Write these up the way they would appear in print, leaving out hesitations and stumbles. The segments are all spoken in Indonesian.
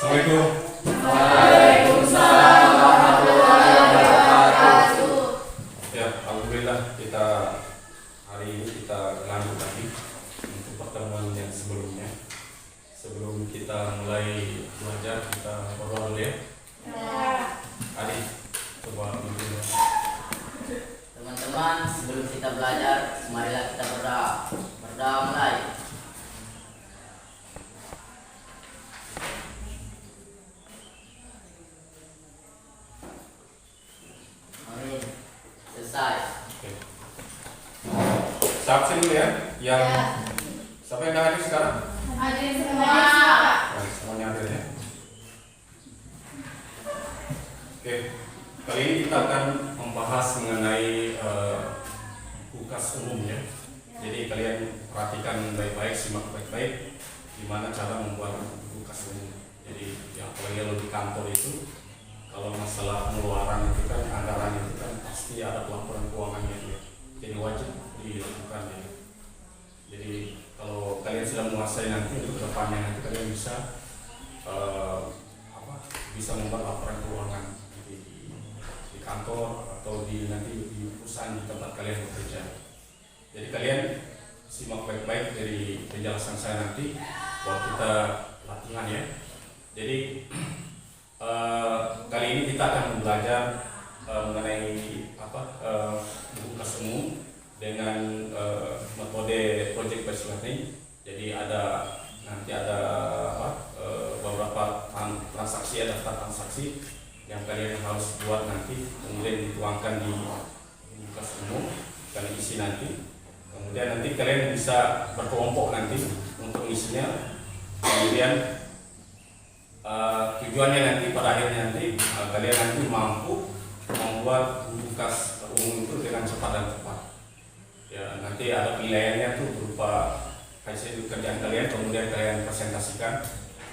Assalamualaikum. Waalaikumsalam warahmatullahi wabarakatuh. Ya, alhamdulillah kita hari ini kita lanjut lagi untuk pertemuan yang sebelumnya. Sebelum kita mulai belajar, kita berdoa dulu ya. Adi, coba pimpin. Teman-teman, sebelum kita belajar, marilah kita berdoa. Berdoa mulai. Amin. Selesai. Oke. Saksi dulu ya. Yang siapa yang hadir sekarang? Hadir semua. Baik, semuanya hadir ya. Oke, kali ini kita akan membahas mengenai tugas umum ya. Jadi kalian perhatikan baik-baik, simak baik-baik gimana cara membuat tugas umum. Jadi yang apalagi di kantor itu, kalau masalah pengeluaran itu kan, anggaran itu kan pasti ada pelaporan keuangannya ya. Jadi wajib dilakukan ya. Jadi kalau kalian sudah menguasai nanti untuk kedepannya nanti kalian bisa bisa membuat laporan keuangan di kantor atau nanti di perusahaan di tempat kalian bekerja. Jadi kalian simak baik-baik dari penjelasan saya nanti buat kita latihan ya. Jadi kali ini kita akan belajar mengenai tugas umum dengan metode project based learning. Jadi nanti ada beberapa transaksi, ada daftar transaksi yang kalian harus buat nanti, kemudian dituangkan di tugas umum dan isi nanti. Kemudian nanti kalian bisa berkelompok nanti untuk isinya. Kemudian tujuannya nanti pada akhirnya nanti kalian nanti mampu membuat tugas umum itu dengan cepat dan tepat. Ya, nanti ada penilaiannya tuh berupa hasil kerjaan kalian, kemudian kalian presentasikan,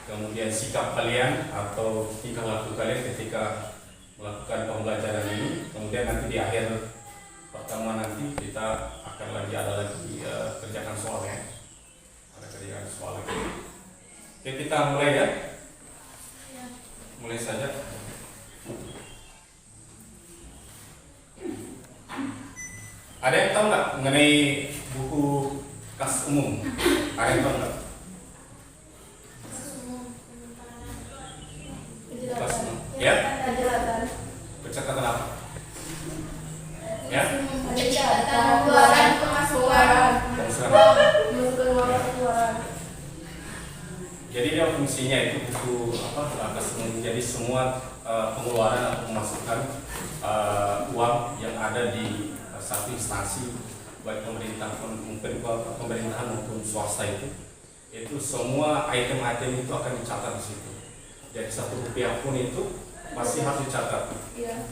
kemudian sikap kalian atau tingkah laku kalian ketika melakukan pembelajaran ini. Kemudian nanti di akhir pertemuan nanti kita akan ada lagi kerjakan soal ya. Ada kerjakan soal lagi. Oke, kita mulai ya. Mulai saja. Ada yang tahu nggak mengenai buku kas umum? Ada yang tahu nggak? Kas umum. Ya? Pencatatan apa? Ya? Pengeluaran, pemasukan. Jadi dia fungsinya itu buku kas umum. Jadi semua pengeluaran atau pemasukan uang yang ada di satu instansi, baik pemerintahan maupun swasta itu semua item-item itu akan dicatat di situ. Jadi satu rupiah pun itu masih harus dicatat.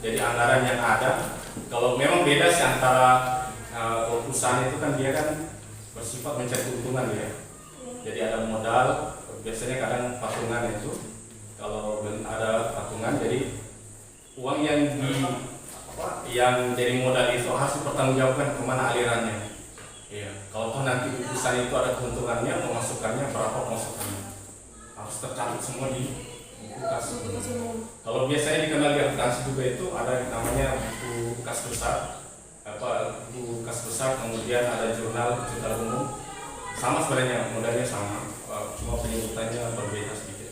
Jadi anggaran yang ada, kalau memang beda sih antara perusahaan itu kan dia kan bersifat mencari keuntungan ya. Jadi ada modal, biasanya kadang patungan itu. Kalau ada patungan, jadi uang yang jadi modal itu harus dipertanggungjawabkan kemana alirannya. Iya. Kalau nanti perusahaan itu ada keuntungannya, pemasukannya berapa pemasukannya harus tercatat semua di buku kas. Kalau biasanya dikenal di akuntansi juga itu ada yang namanya buku kas besar, buku kas besar, kemudian ada jurnal umum. Sama sebenarnya, modalnya sama, cuma penyebutannya berbeda sedikit.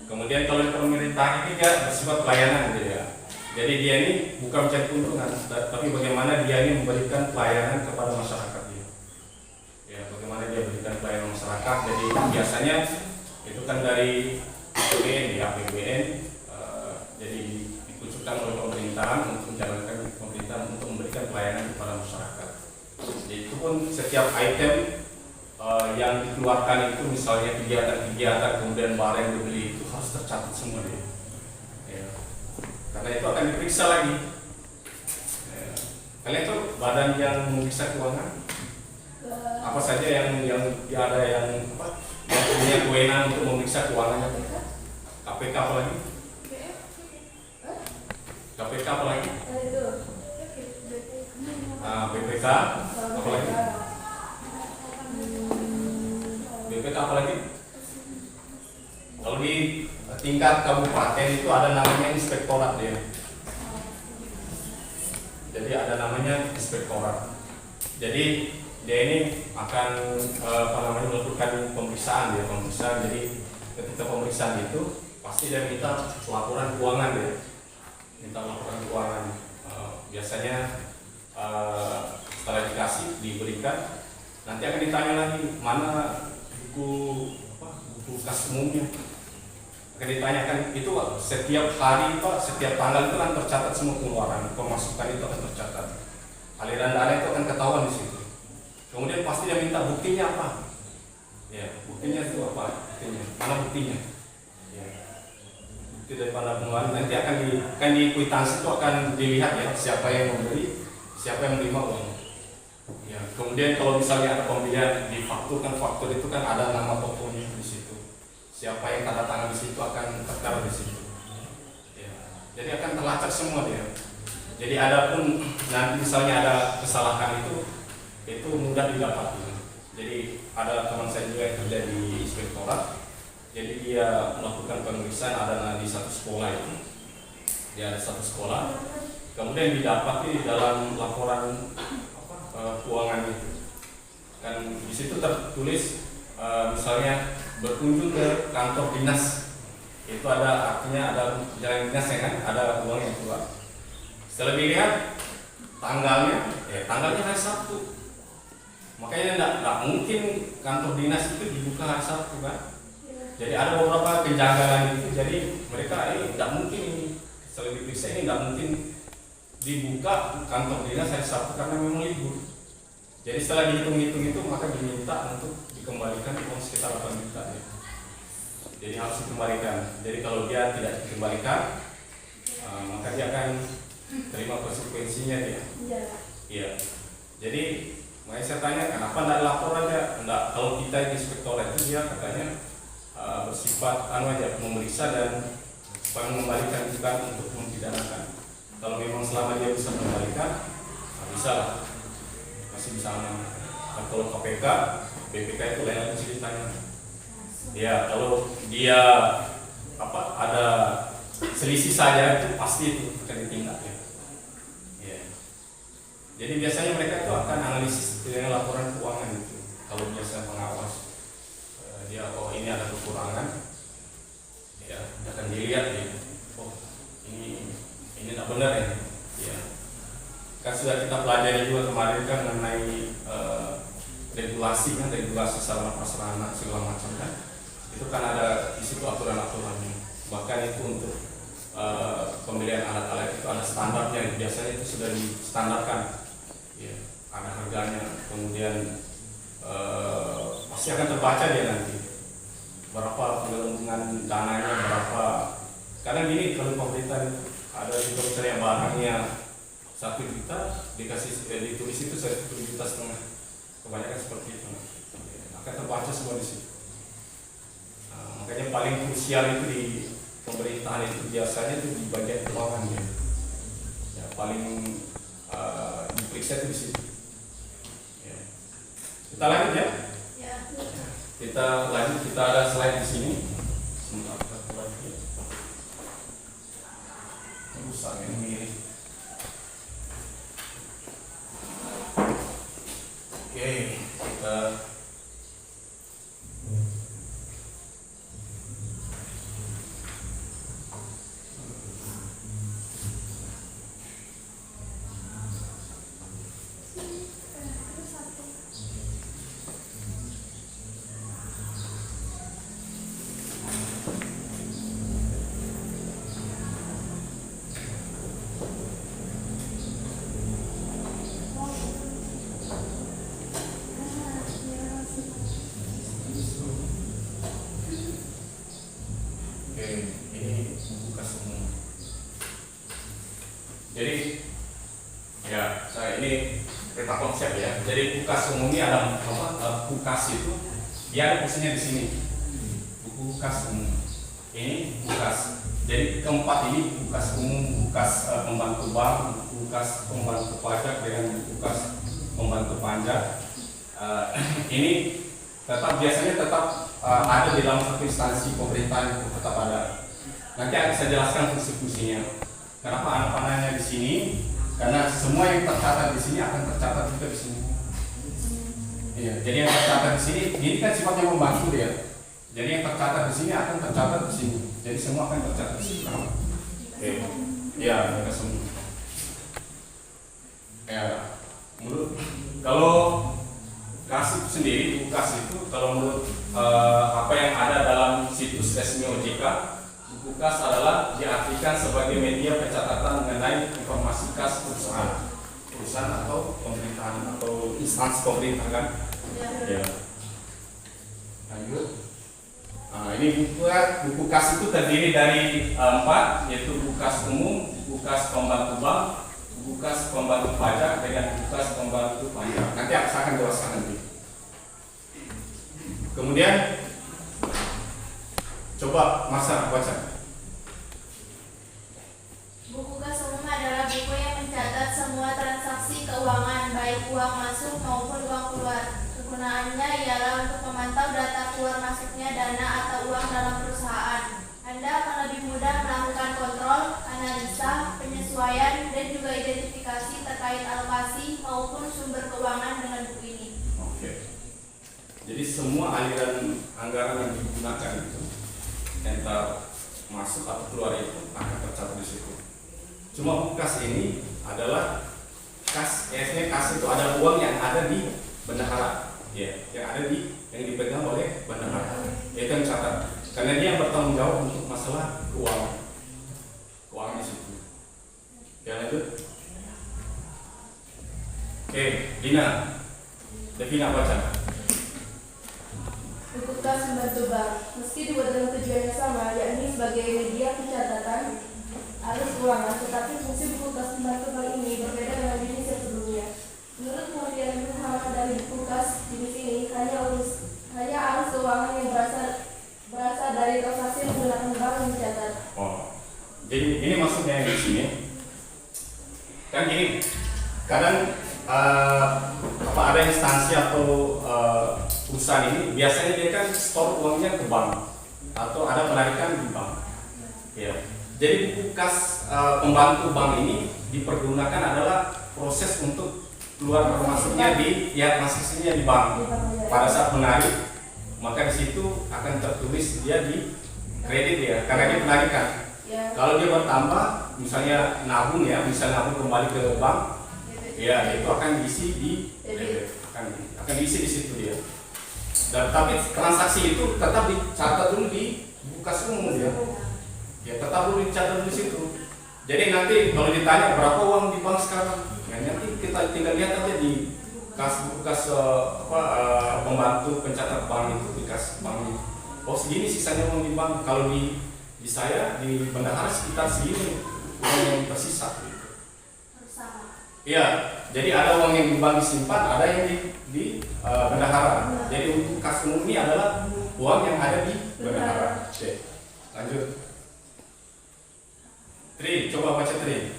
Kemudian kalau di pemerintahan ini dia bersifat pelayanan gitu ya. Jadi dia ini bukan mencari keuntungan, tapi bagaimana dia ini memberikan pelayanan kepada masyarakat dia. Ya, bagaimana dia memberikan pelayanan masyarakat. Jadi biasanya itu kan dari APBN ya, APBN. Jadi dikucurkan oleh pemerintahan untuk menjalankan pemerintahan untuk memberikan pelayanan kepada masyarakat. Jadi itu pun setiap item yang dikeluarkan itu, misalnya kegiatan-kegiatan kemudian barang yang dibeli itu harus tercatat semua dia. Ya. Karena itu akan diperiksa lagi. Ya. Kalian tahu badan yang memeriksa keuangan apa saja yang ada yang punya kewenangan untuk memeriksa keuangannya? KPK apa lagi? KPK apa lagi? BPK apa lagi? BPK apa lagi? Kalau di tingkat kabupaten itu ada namanya inspektorat dia. Jadi ada namanya inspektorat. Jadi dia ini akan melakukan pemeriksaan dia, pemeriksaan. Jadi ketika pemeriksaan itu pasti dia minta laporan keuangan dia, minta laporan keuangan. Biasanya setelah diberikan, nanti akan ditanya lagi mana buku kas umumnya. Akan ditanyakan itu setiap hari setiap tanggal itu kan tercatat semua pengeluaran, pemasukan itu akan tercatat, aliran dana itu akan ketahuan di situ. Kemudian pasti dia minta buktinya apa? Ya, buktinya itu apa? Buktinya mana buktinya? Ya, bukti daripada pengeluaran nanti akan di kwitansi itu akan dilihat ya siapa yang memberi, siapa yang menerima uang. Ya, kemudian kalau misalnya ada pembelian difakturkan, faktur itu kan ada nama tokonya di situ. Siapa yang tanda tangan di situ akan tertera di situ. Ya, jadi akan terlacak semua dia. Jadi ada pun nanti misalnya ada kesalahan itu mudah didapati. Jadi ada teman saya juga yang kerja di inspektorat. Jadi dia melakukan pemeriksaan ada di satu sekolah itu. Dia ada satu sekolah. Kemudian didapati dalam laporan keuangan itu. Kan di situ tertulis misalnya berkunjung ke kantor dinas, itu ada artinya ada jalan dinas ya kan, ada uang yang keluar. Setelah dilihat tanggalnya hari Sabtu, makanya tidak mungkin kantor dinas itu dibuka hari Sabtu kan. Jadi ada beberapa kejanggalan itu, jadi mereka ini tidak mungkin ini setelah diperiksa ini tidak mungkin dibuka kantor dinas hari Sabtu karena memang libur. Jadi setelah dihitung-hitung itu maka diminta untuk dikembalikan uang sekitar 8 juta ya. Jadi harus dikembalikan. Jadi kalau dia tidak dikembalikan maka dia akan terima konsekuensinya dia. Iya. Jadi makanya saya tanya kenapa tidak laporan ya? Enggak, kalau kita di inspektorat itu dia katanya bersifat aja memeriksa dan mengembalikan bukan untuk mempidanakan. Kalau memang selama dia bisa mengembalikan, bisa lah. Masih bisa aman. Nah, kalau KPK, BPK itu lain ceritanya. Ya kalau dia ada selisih saja itu pasti itu akan ditindak ya. Ya. Jadi biasanya mereka itu akan analisis dengan laporan keuangan itu. Kalau biasa pengawas dia ini ada kekurangan, ya akan dilihat ya. Ini tidak benar ya. Ya. Kan sudah kita pelajari juga kemarin kan mengenai regulasi sarana prasarana segala macam kan. Itu kan ada di situ aturan-aturannya. Bahkan itu untuk pembelian alat-alat itu ada standarnya. Biasanya itu sudah distandarkan. Ya, ada harganya. Kemudian pasti akan terbaca dia nanti. Berapa penggelembungan dananya, berapa. Karena gini kalau pemerintah ada juga misalnya barangnya 1 juta ditulis itu 1,5 juta. Kebanyakan seperti itu. Akan terbaca semua di situ. Makanya paling krusial itu di pemerintahan itu biasanya itu di bagian keuangan ya. Ya paling diperiksa itu di situ. Ya. Kita lanjut ya. Kita lanjut, kita ada slide di sini. Sebentar satu lagi. Rusak ini mirip. Oke, kita ini buku kas umum. Jadi ya saya ini peta konsep ya. Jadi buku kas umum ini ada buku kas itu dia ada fungsinya di sini. Buku kas umum. Ini buku kas. Jadi keempat ini buku kas umum, buku kas pembantu bank, buku kas pembantu pajak dengan buku kas pembantu pajak. Ini biasanya tetap ada di dalam satu instansi pemerintahan itu tetap ada. Nanti akan saya jelaskan fungsi-fungsinya. Kenapa anak panahnya di sini? Karena semua yang tercatat di sini akan tercatat juga di sini. Iya, jadi yang tercatat di sini ini kan sifatnya membantu dia. Jadi yang tercatat di sini akan tercatat di sini. Jadi semua akan tercatat di sini. Oke. Iya, mereka semua. Ya, menurut kalau kas itu sendiri, buku kas itu kalau menurut apa yang ada dalam situs resmi OJK, buku kas adalah diartikan sebagai media pencatatan mengenai informasi kas perusahaan atau pemerintahan atau instansi pemerintah kan. Ya. Lanjut. Nah, ini buku kas itu terdiri dari 4, yaitu buku kas umum, buku kas pembantu bank, buku kas pembantu pajak, dengan buku kas pembantu pajak. Nanti saya akan jelaskan nanti. Kemudian coba Masa baca. Buku kas umum adalah buku yang mencatat semua transaksi keuangan, baik uang masuk maupun uang keluar. Kegunaannya ialah untuk memantau data keluar masuknya dana atau uang dalam perusahaan. Anda akan lebih mudah melakukan kontrol, analisa, penyesuaian, dan juga identifikasi terkait alokasi maupun sumber keuangan dengan buku ini. Oke. Jadi semua aliran anggaran yang digunakan itu, entah masuk atau keluar itu akan tercatat di situ. Cuma buku kas ini adalah kas, biasanya kas itu ada uang yang ada di bendahara. Ya, yang dipegang oleh bendahara. Itu yang catat. Karena dia yang bertanggung jawab untuk masalah keuangan di situ. Ya, lanjut. Oke, Devina baca. Buku kas pembantu bank, meski dibuat dengan tujuan yang sama, yakni sebagai media pencatatan arus keuangan, tetapi fungsi buku kas pembantu bank ini berbeda dengan jenis yang sebelumnya. Menurut pengertian Muhammad dari buku kas jenis ini hanya arus keuangan yang berasal dari transaksi menggunakan bank yang dicatat. Oh, jadi ini maksudnya di sini. Kan gini, kadang ada instansi atau perusahaan ini biasanya dia kan store uangnya ke bank atau ada penarikan di bank. Ya. Jadi buku kas pembantu bank ini dipergunakan adalah proses untuk keluar masuknya di transaksinya di bank. Pada saat menarik, maka di situ akan tertulis dia di kredit ya, karena dia penarikan. Ya. Kalau dia bertambah, misalnya nabung kembali ke bank, ya itu akan diisi di debit, akan diisi di situ dia. Dan tapi transaksi itu tetap dicatat dulu di buku kas umum ya. Ya tetap dulu dicatat di situ. Jadi nanti kalau ditanya berapa uang di bank sekarang, ya nanti kita tinggal lihat aja di buku kas pembantu pencatat bank itu di kas bank itu. Oh segini sisanya uang di bank. Kalau di saya di bendahara sekitar segini uang yang tersisa. Harus sama. Iya, jadi ada uang yang di bank disimpan, ada yang di bendahara. Jadi untuk kas umum ini adalah uang yang ada di bendahara. Oke, lanjut. Coba baca Tri.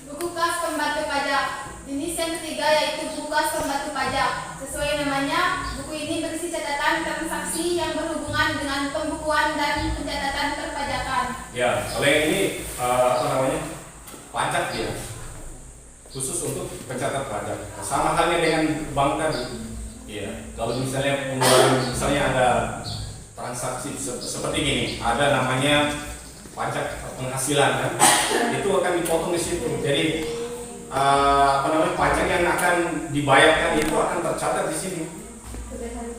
Buku kas pembantu pajak. Jenis yang ketiga yaitu buku kas pembantu pajak. Sesuai namanya, buku ini berisi catatan transaksi yang berhubungan dengan pembukuan dan pencatatan perpajakan. Ya, kalau yang ini pajak dia, khusus untuk pencatat pajak. Sama halnya dengan bank tadi. Ya, kalau misalnya pengeluaran, misalnya ada transaksi seperti gini, ada namanya pajak penghasilan kan, itu akan dipotong di situ. Jadi pajak yang akan dibayarkan itu akan tercatat di sini.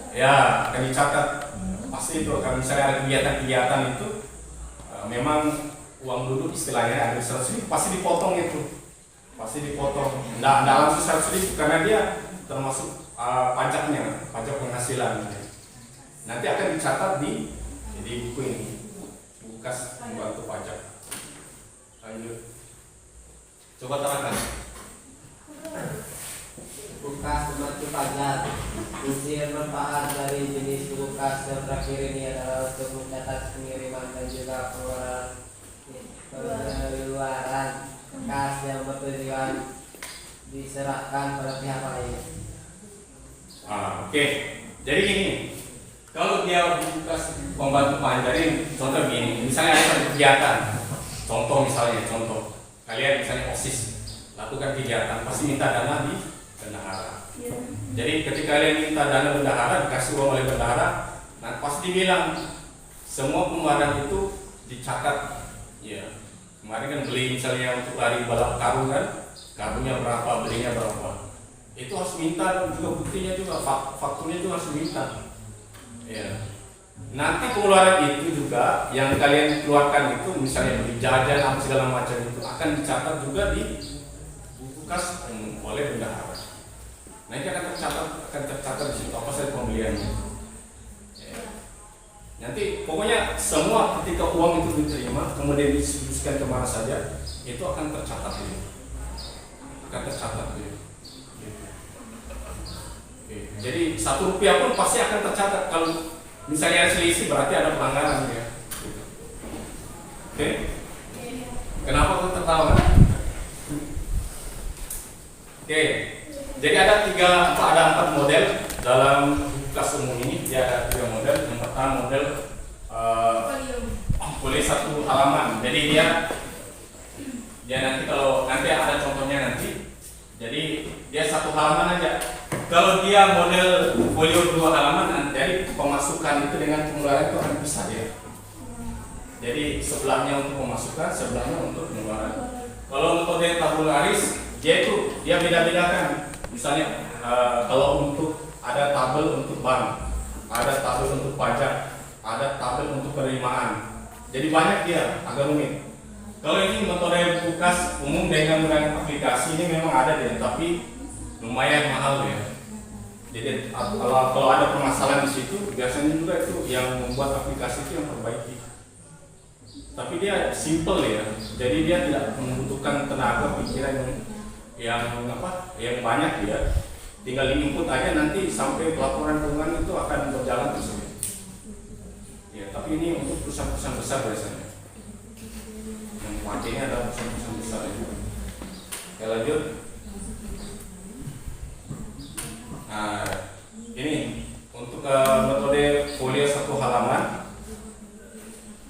Ya, akan dicatat. Pasti itu kalau misalnya ada kegiatan-kegiatan itu memang uang duduk istilahnya ada 100.000 pasti dipotong itu. Pasti dipotong. Nggak langsung 100.000 karena dia termasuk pajaknya, pajak penghasilan. Nanti akan dicatat di buku ini. Kas pembantu pajak. Lanjut. Coba terangkan. Buku kas pembantu pajak. Fungsi dan manfaat dari jenis buku kas yang terakhir ini adalah untuk mencatat pengiriman dan juga pengeluaran kas yang bertujuan diserahkan pada pihak lain. Oke. Jadi gini, kalau dia buka pembantu panja, jadi contoh gini, misalnya ada satu kegiatan, contoh kalian misalnya OSIS lakukan kegiatan, pasti minta dana di bendahara. Jadi ketika kalian minta dana bendahara, dikasih uang oleh bendahara, nah pasti bilang semua pengeluaran itu dicatat. Ya, kemarin kan beli misalnya untuk lari balap karung kan, karungnya berapa, belinya berapa. Itu harus minta juga buktinya juga, fakturnya juga harus minta. Ya. Nanti pengeluaran itu juga yang kalian keluarkan itu misalnya beli jajan apa segala macam itu akan dicatat juga di buku kas oleh bendahara. Nanti akan tercatat di situ apa saja pembeliannya. Ya. Nanti pokoknya semua ketika uang itu diterima kemudian distribusikan kemana saja itu akan tercatat ini. Akan tercatat ini. Jadi Rp1 pun pasti akan tercatat. Kalau misalnya selisih berarti ada pelanggaran ya. Oke? Kenapa kau tertawa? Oke. Jadi ada 4 model dalam kelas umum ini. Dia ada 3 model. Yang pertama model boleh 1 halaman. Jadi dia nanti kalau nanti ada contohnya nanti. Jadi dia 1 halaman aja. Kalau dia model folio 2 halaman, dari pemasukan itu dengan pengeluaran itu akan bisa ya. Jadi sebelahnya untuk pemasukan, sebelahnya untuk pengeluaran. Kalau metode tabularis, dia beda-bedakan. Misalnya kalau untuk ada tabel untuk bank, ada tabel untuk pajak, ada tabel untuk penerimaan. Jadi banyak dia, agak rumit. Kalau ini metode buku kas umum dengan menggunakan aplikasi ini memang ada dia, tapi lumayan mahal ya. Jadi kalau ada permasalahan di situ, biasanya juga itu yang membuat aplikasi itu yang perbaiki. Tapi dia simple ya, jadi dia tidak membutuhkan tenaga pikiran yang banyak ya. Tinggal di input aja nanti sampai pelaporan keuangan itu akan berjalan terus. Ya, tapi ini untuk perusahaan-perusahaan besar biasanya. Yang pakainya adalah perusahaan-perusahaan besar itu. Ya lanjut. Nah, ini untuk metode folio 1 halaman.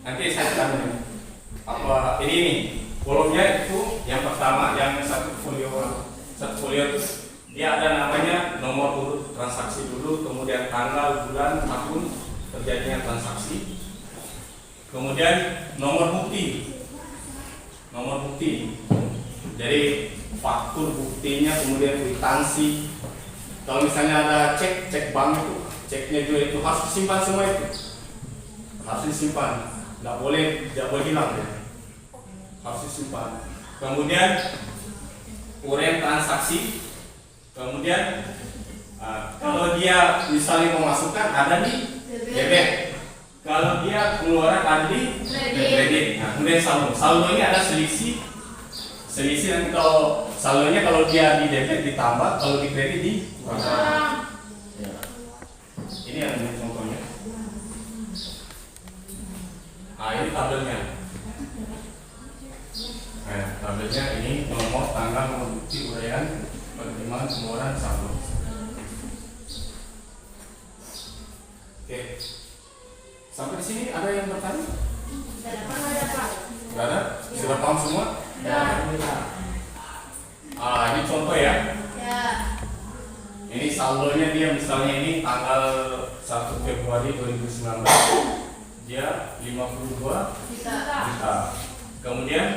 Nanti saya akan ini kolomnya itu yang pertama yang satu folio itu dia ada namanya nomor urut transaksi dulu, kemudian tanggal, bulan, tahun terjadinya transaksi, kemudian nomor bukti. Jadi faktur buktinya, kemudian kwitansi. Kalau misalnya ada cek bank itu, ceknya juga itu harus disimpan semua itu, harus disimpan, tidak boleh hilang ya, harus disimpan. Kemudian uraian transaksi, kemudian kalau dia misalnya pemasukan ada di debit, kalau dia pengeluaran ada di kredit. Nah, kemudian saldo ini ada selisih nanti kalau saldonya kalau dia di debit ditambah, kalau di kredit dikurang. Ya. Ini ada contohnya. Nah, ini tabelnya. Nah, tabelnya ini nomor, tanggal, nomor bukti, uraian, penerimaan, pengeluaran, saldo. Oke. Sampai di sini ada yang bertanya? Tidak ada? Sudah paham semua? Ini contoh ya. Ini saldonya dia misalnya ini tanggal 1 Februari 2019 dia 52 juta. Kemudian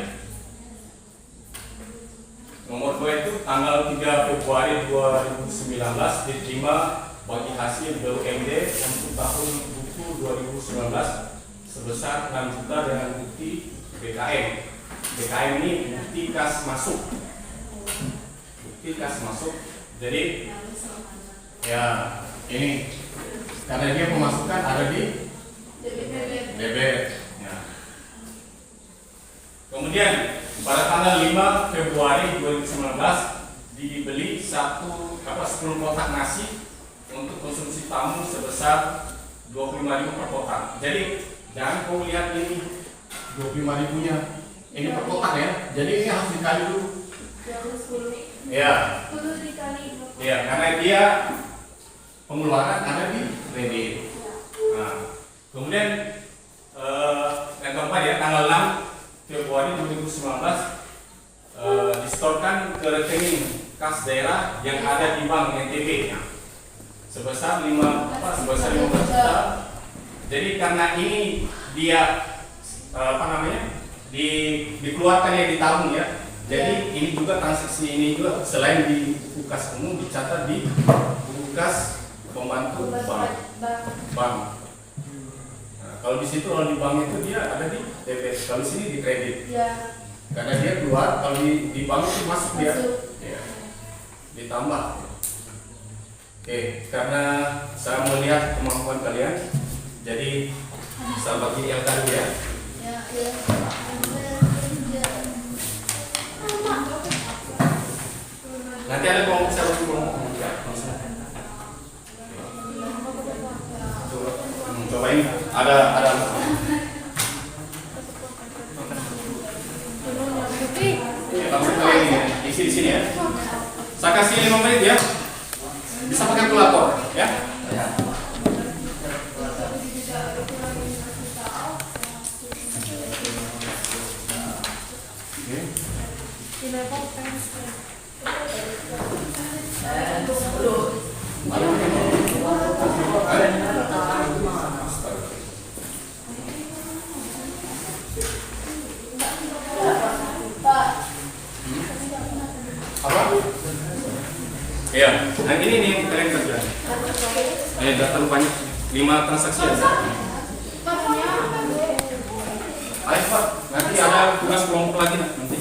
nomor 2 itu tanggal 3 Februari 2019 diterima bagi hasil BUMD untuk tahun buku 2019 sebesar 6 juta dengan bukti BKM. BKM ini bukti kas masuk. Jadi ya ini karena dia pemasukan ada di debit. Ya. Kemudian pada tanggal 5 Februari 2019 dibeli 10 kotak nasi untuk konsumsi tamu sebesar 25.000 per kotak. Jadi jangan kau lihat ini 25.000-nya ini per kotak ya. Jadi ini harus dikali dulu. Ya. Ya, karena dia pengeluaran ada di kredit. Nah, kemudian yang keempat ya, tanggal 6 Februari 2019 disetorkan ke rekening kas daerah yang ada di Bank NTB sebesar 15 juta. Jadi karena ini dia dikeluarkan ya, ditabung ya. Jadi ini juga transaksi ini juga selain di buku kas umum dicatat di buku kas pembantu bank. Nah, kalau di situ, kalau di bank itu dia ada di debit, kalau di sini di kredit. Ya. Karena dia keluar, kalau di bank itu masuk dia. Ya. Ditambah. Oke, karena saya melihat kemampuan kalian, jadi saya bagi yang tadi ya. Nanti ada kelompok saya bagi kelompok ya. Cobain, ada. Langsung kalian ini isi di sini ya. Saya kasih 5 menit ya. Bisa pakai kalkulator ya. Apa? Iya, nah ini nih yang kalian kerja. Data banyak 5 transaksi aja. Ayo Pak, nanti ada tugas kelompok lagi nanti.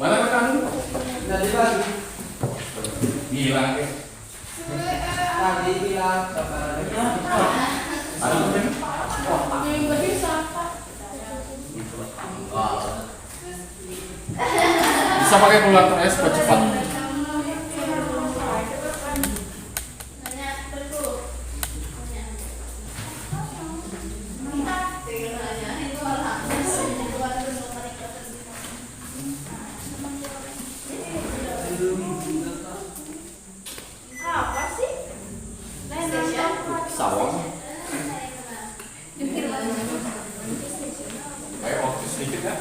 Mana kamu? Tadi pagi. Bilang ya. Tadi bilang kabarnya. Ada mungkin? Bisa pakai kalkulator ya supaya cepat. Sawang. Ayo waktu sedikit ya.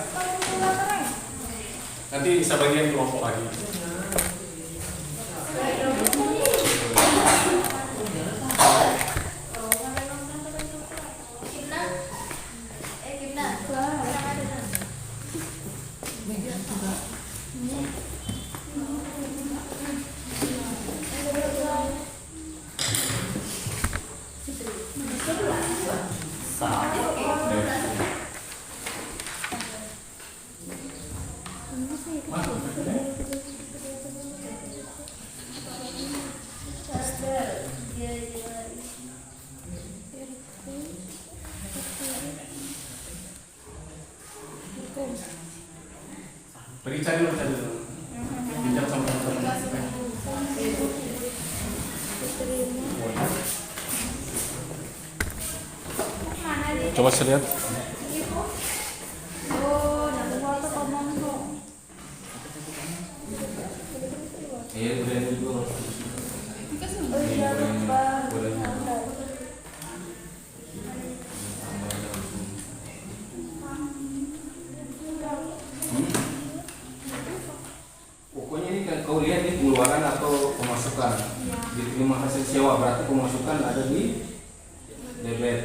Nanti bisa bagian kelompok lagi. Pergi cari dulu. Pinjam sama teman-teman. Coba saya lihat. Iya, udah dulu. Pokoknya ini kan kau lihat ini pengeluaran atau pemasukan. Diterima hasil sewa berarti pemasukan ada di debit.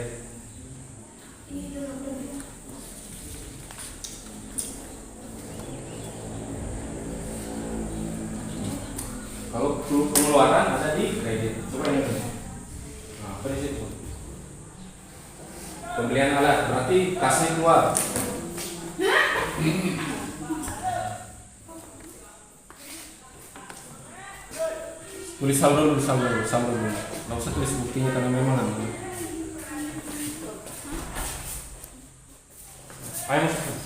Kalau pengeluaran ada di kredit. Coba ini. Nah, apa di situ? Pembelian alat berarti kasnya keluar. Tulis saldo dulu. Nggak usah tulis buktinya karena memang nanti. Ayo masuk.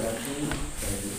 berarti jadi.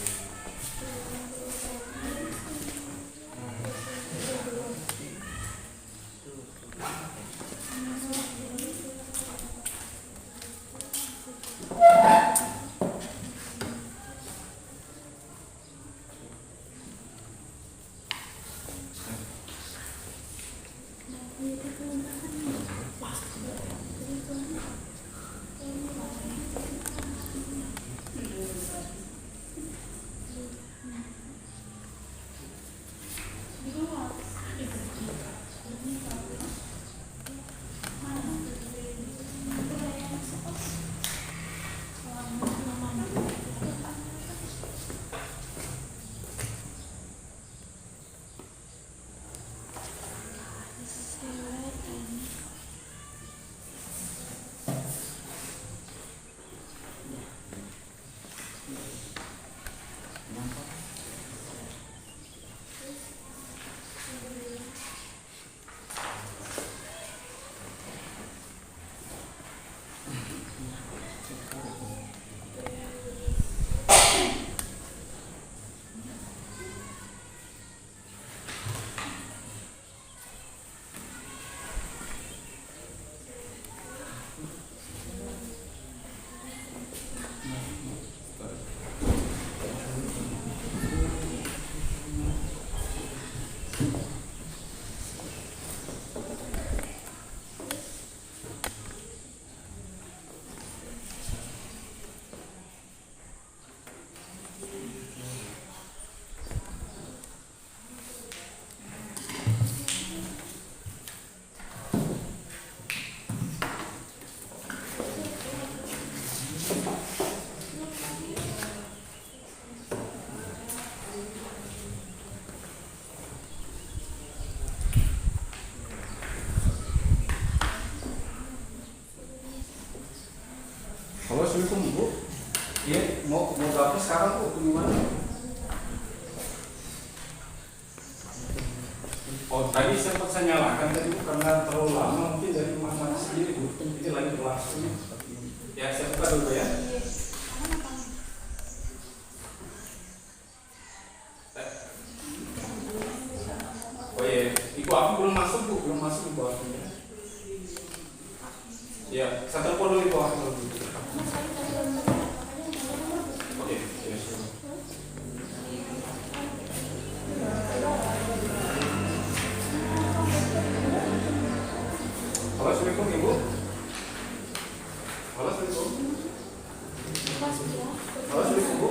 Halo, assalamualaikum Bu. Iya, mau berapa sekarang Bu? Gimana? Oh, tadi sempat saya nyalakan tadi Bu karena terlalu lama mungkin dari rumah sendiri Bu. Ini lagi berlangsung. Ya, saya buka dulu ya. Oh iya, Ibu aku belum masuk Bu, belum masuk Ibu aku ya. Ya, saya telepon dulu Ibu aku dulu. Oke, ya sudah. Halo, assalamualaikum Ibu. Halo, assalamualaikum. Halo, assalamualaikum Bu.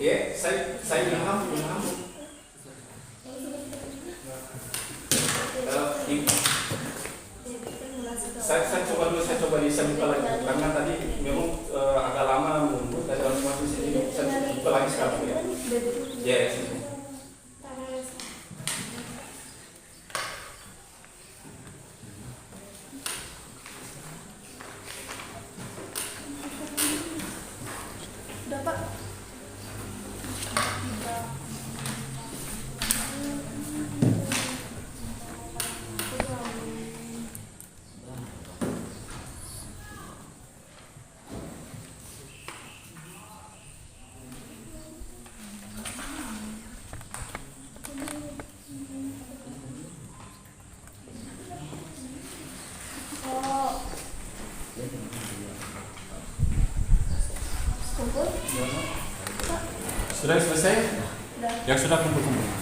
Ya, saya Ilham. Saya coba buka lagi karena tadi memang agak lama menunggu tadi harus masuk sini. Saya buka lagi sekarang ya. Ya, sini. Dapat. Oh. Kumpul? Sudah selesai? Yang sudah kumpul-kumpul.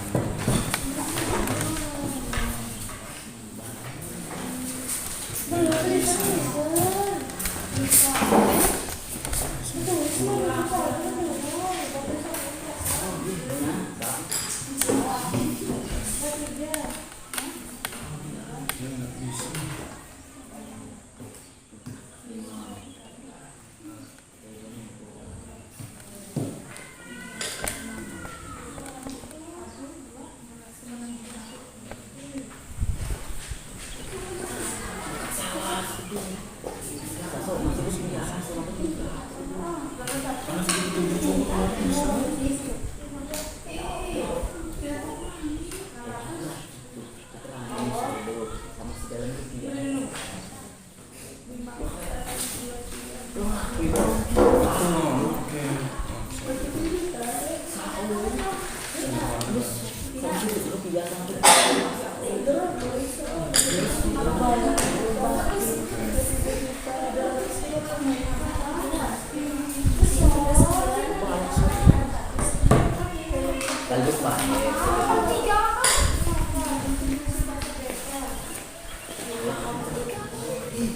Pak.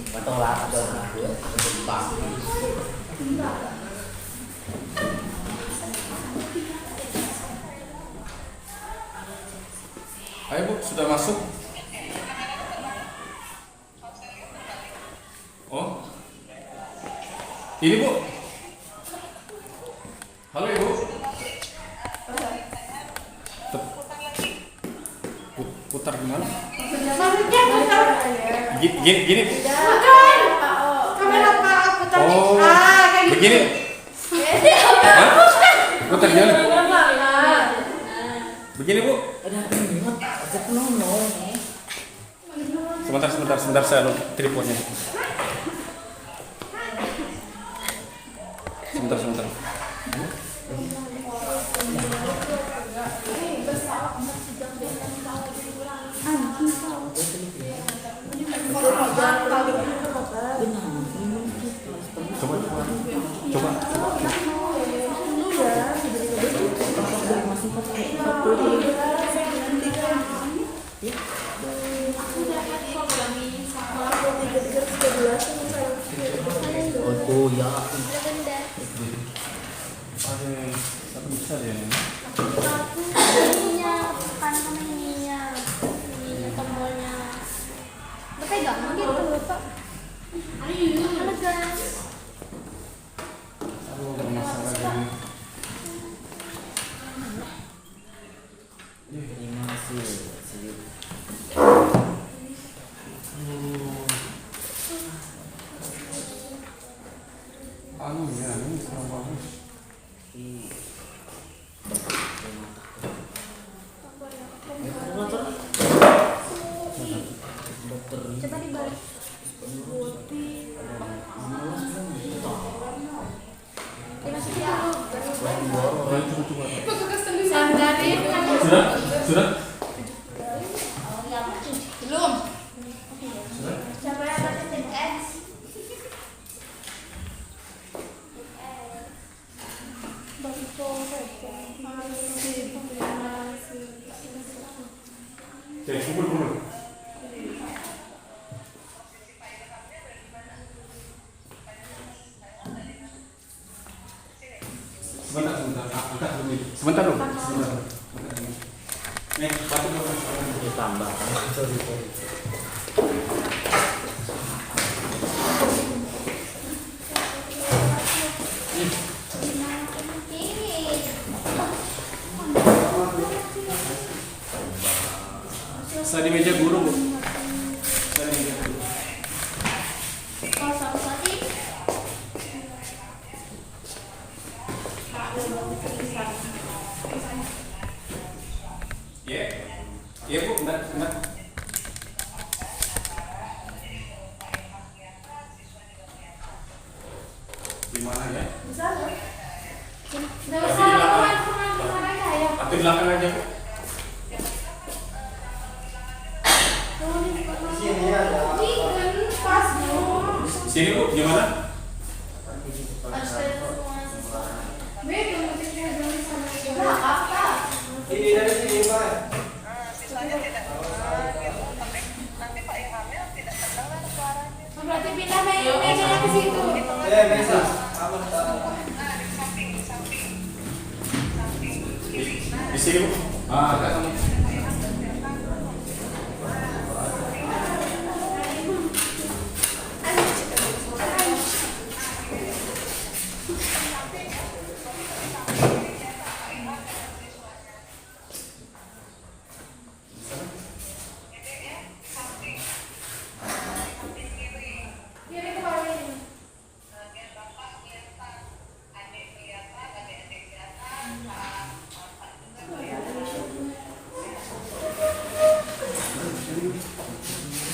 Patolak ada aku. Pak. Ayo Bu, sudah masuk? Oh, ini Bu. Halo Ibu. Putar gimana? Gini. Kamera Pak putar. Oh, Kayak gitu. begini. Hah? Putar gimana? Begini Bu. Sebentar saya lo tripodnya. Sebentar. Coba. Oh ya. Satu besar ya ini. Ininya, bukan sama ininya tombolnya. Berpegang gitu Pak. Halo guys. Aduh, bermasalah ini. Ini masih. Anu ya, ini kurang bagus. Coba dibalik. Dimasukin dulu. Sandarin. Sudah? Belum. Siapa yang ada TS? Oke, kumpul. Sebentar dulu. Nih, batu dulu. Ditambah. Sorry. Saya di meja guru, Bu. Saya di meja guru. Iya, Bu, benar. Di mana ya? Di sana. Nggak usah, kemana aja ya. Atau di belakang aja, Bu. Sini ada. Pas dong. Sini, Bu, gimana? Ini dari sini, Pak. Berarti pindah mejanya ke situ. Bisa. Di sini, Bu. Agak kamu.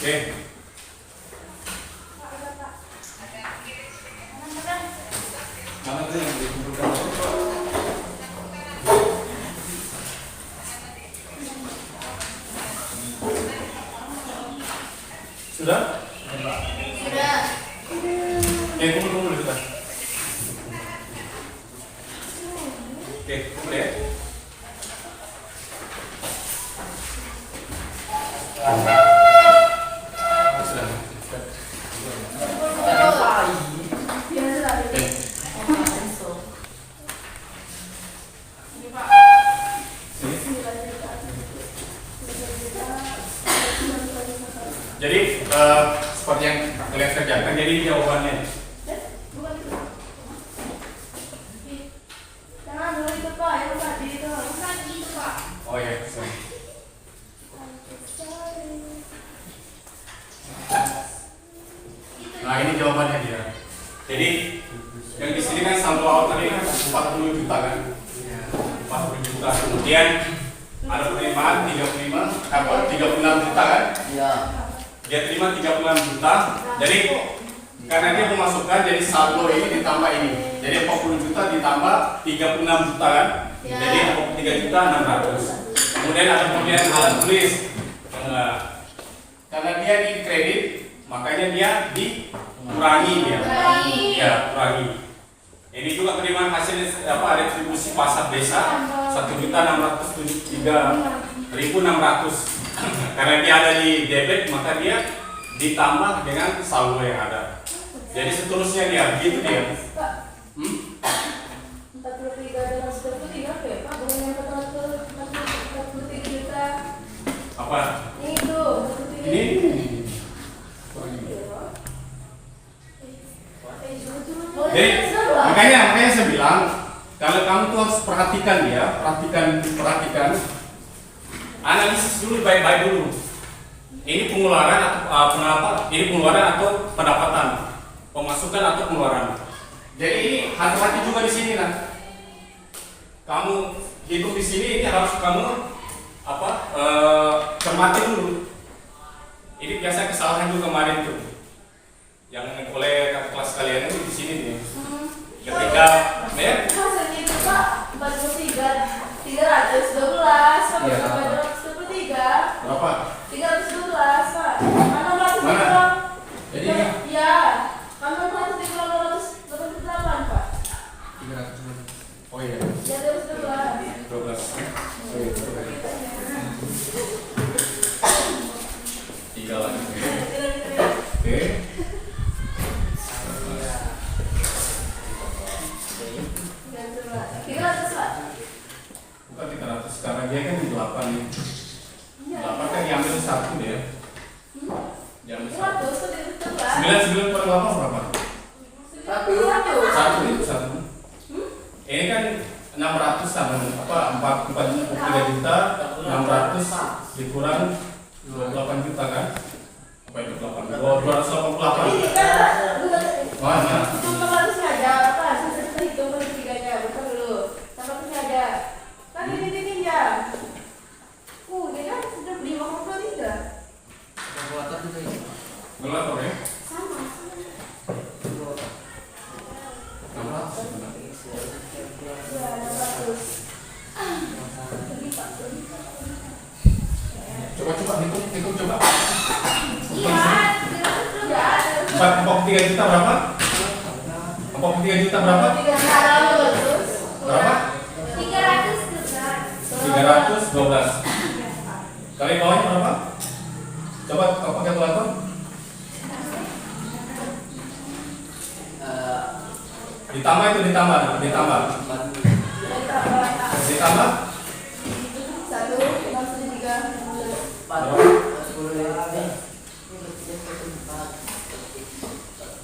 Oke. Mana tuh yang dikumpulkan? Sudah? Sudah. Kumpul dulu sudah. Oke, kumpul ya. Sudah. Biasa. Oke. Sini. Jadi seperti yang kalian kerjakan, jadi jawabannya. Jangan dulu itu Pak, yang tadi itu. Bukan itu Pak. Oh ya, sorry. Nah ini jawabannya dia. Jadi yang di sini kan saldo awal tadi kan 40 juta kan? 40 juta. Kemudian ada penerimaan 36 juta kan? Iya. Dia terima 36 juta. Jadi karena dia memasukkan jadi saldo ini ditambah ini. Jadi 40 juta ditambah 36 juta kan? Ya. Jadi 43 juta 600. Kemudian ada kemudian alat tulis. Karena dia di kredit, makanya dia dikurangi dia. Kurangi. Ya, kurangi. Ini juga penerimaan hasil retribusi pasar desa 1.673.600. Karena dia ada di debit, maka dia ditambah dengan saldo yang ada. Jadi seterusnya dia, gitu dia. Pak, Hmm? 43 dan 43 apa ya Pak? Bukan yang 43 juta. Apa? Ini itu, 43 Ini. Jadi makanya saya bilang kalau kamu tuh harus perhatikan dia, perhatikan, analisis dulu baik-baik dulu. Ini pengeluaran atau ini pengeluaran atau pendapatan, pemasukan atau pengeluaran. Jadi ini hati-hati juga di sini nah. Kamu hitung di sini ini harus kamu cermati dulu. Ini biasa kesalahan juga kemarin tuh. Yang oleh kakak kelas kalian itu di sini nih. Ketika hasilnya itu Pak, 43 312 sama Iya. 423 berapa? 312 Pak. Mana Mana? Jadi ya, mana 288 Pak. 300. Oh iya. Ya 212. 12. Oh iya. 3 lagi. Oke. Bukan 300 karena dia kan di 8 nih. 8 kan diambil 1 dia. Diambil 1. 99 per 8 berapa? Satu itu satu. Ini kan 600 sama 43 juta 600 dikurang 28 juta kan? Apa itu 8? 288. Ini kan Mana? itu harusnya ada apa? Saya hitung pertiganya, bukan dulu. Sama ada. Kan ini ya. Ini kan sudah beli 53. Kalkulator ya? Sama. 600. Ya, 600. Coba hitung coba. Iya, ya. 43 juta berapa? 43 juta berapa? 300. Berapa? 312. Kali bawahnya berapa? Coba kau pakai kalkulator. Ditambah itu ditambah. Ditambah. 1 3.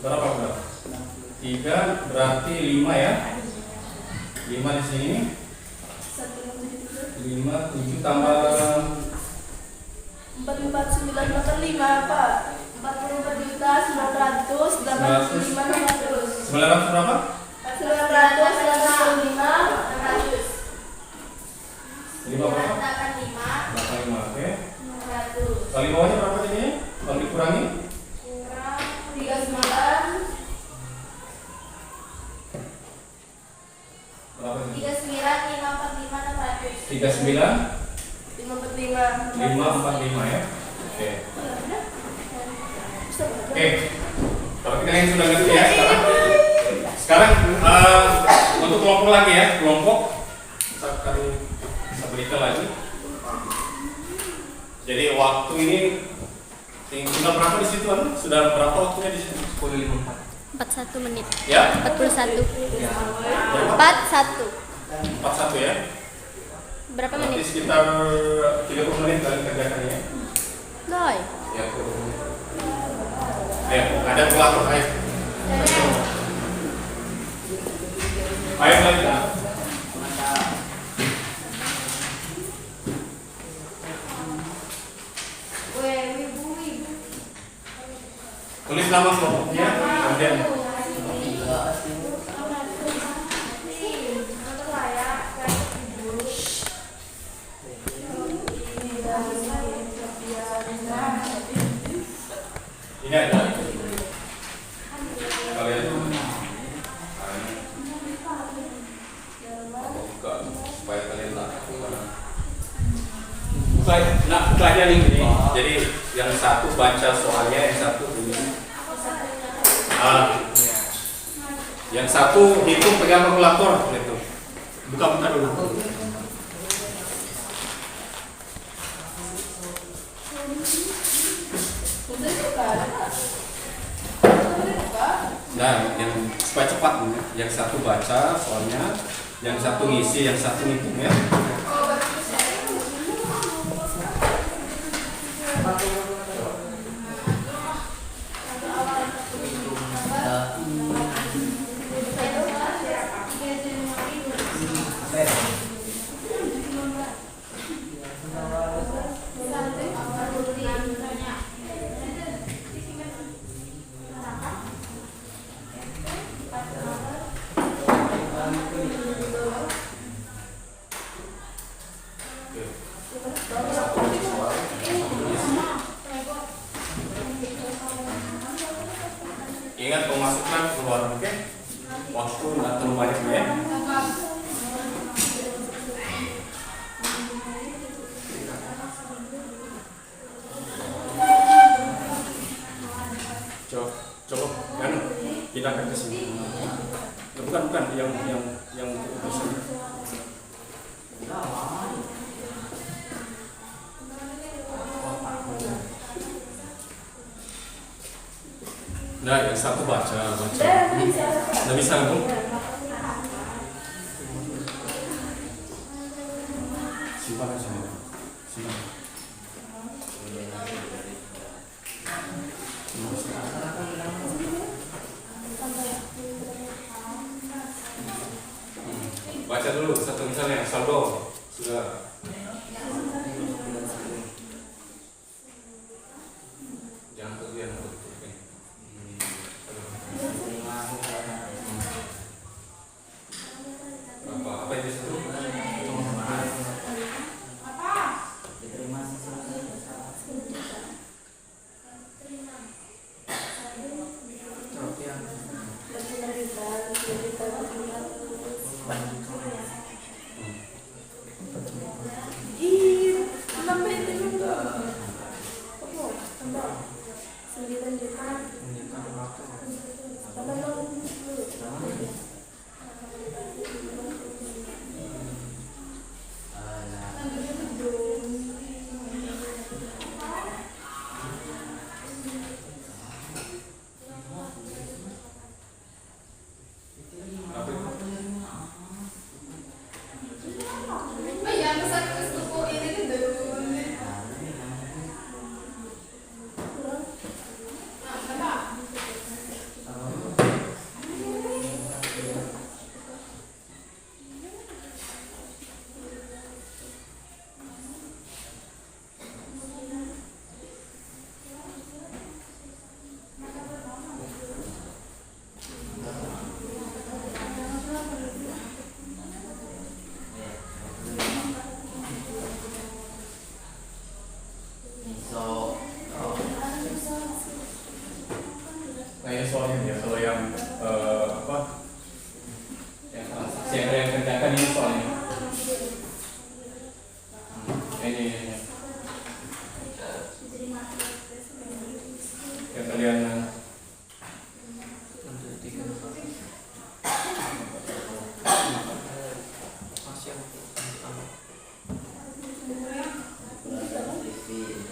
Berapa? 3 berarti 5 ya. 5 di sini. 5 7 tambah 44,985 Pak. 44 juta 985 600. 900 berapa? 985 600. 5 berapa? 85 oke. Kali bawahnya berapa jadinya? Kalau dikurangi? Kurang 39 Berapa ini? 39 545 600. 39 545 545 ya. Oke. Oke. Kalau kalian sudah ngerti ya sekarang. Sekarang untuk kelompok lagi ya, kelompok bisa berikan lagi. Jadi waktu ini sudah berapa di situ? Anu? Sudah berapa waktunya di situ? 41 menit. Ya? 41. Berapa? 41. 41 ya? Berapa Berarti menit? sekitar 30 menit kalian kerjakan ya? Doi. Ya, 30 menit. Ayo, ada pelaku, ayo. Ayo lagi. Tulis nama kelompoknya, kemudian ini ada kalian buka supaya kalian tahu. Buka aja nih ini. Jadi yang satu baca soalnya, yang satu ini. Yang satu hitung pegang kalkulator gitu. Buka dulu. Nah, yang supaya cepat nih. Yang satu baca soalnya, yang satu ngisi, yang satu ngitung ya. Ingat pemasukan keluar, oke? Waktu nggak terlalu banyak ya. Coba kan pindahkan ke sini. Bukan yang urusan. Nah, yang satu baca. Nggak bisa Bu? Simpan aja. Simpan. Baca dulu satu misalnya saldo sudah. Jangan kemudian apa yang disitu? Nah ini soalnya ya, kalau yang apa? Yang transaksi yang kalian kerjakan ini soalnya. Ini. Yang kalian Masih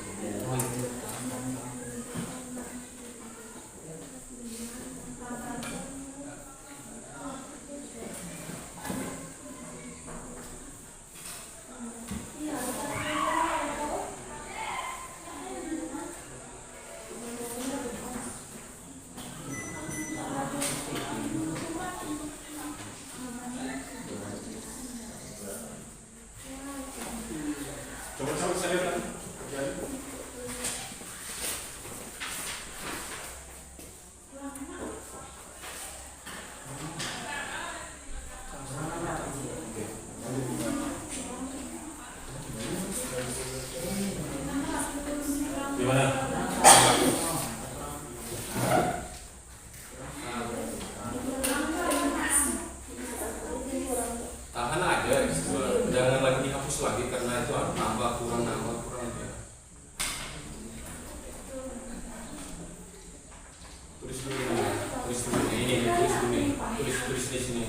hapus lagi karena itu nambah kurang ya. Tulis dulu ini, tulis di sini.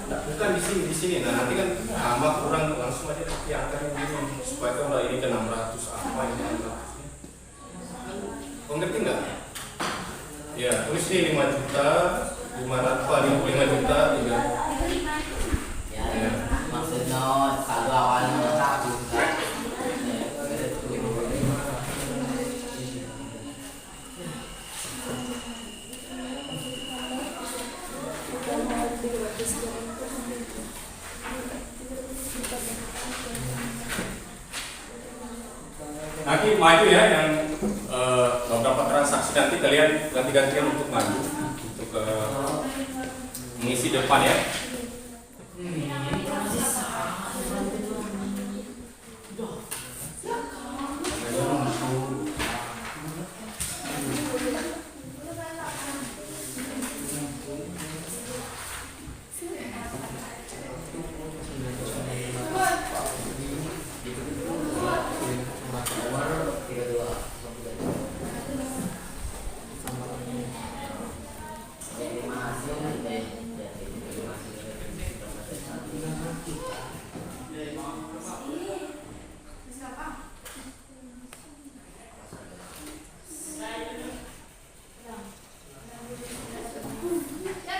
Nah, bukan di sini. Nah, nanti kan tambah kurang langsung aja diangkat ini supaya kan udah ini ke 600 apa ini 600. Kau ngerti nggak? Ya, tulis ini 5 juta, 5 juta 3. Ya, maksudnya kalau awalnya habis kan. Nanti maju ya yang beberapa transaksi nanti kalian ganti-gantian untuk maju untuk mengisi depan ya.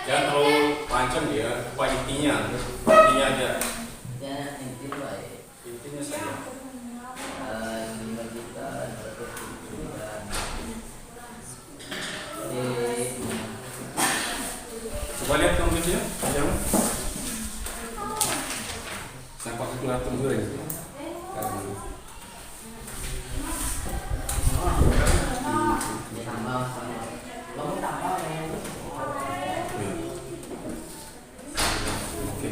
Jangan terlalu panjang dia, apa intinya aja. Ya, intinya Intinya saja. 5 juta 107 Coba lihat nulisnya, jangan. Saya pakai kalkulator dulu ya. sama kamu tambah ya. Oke.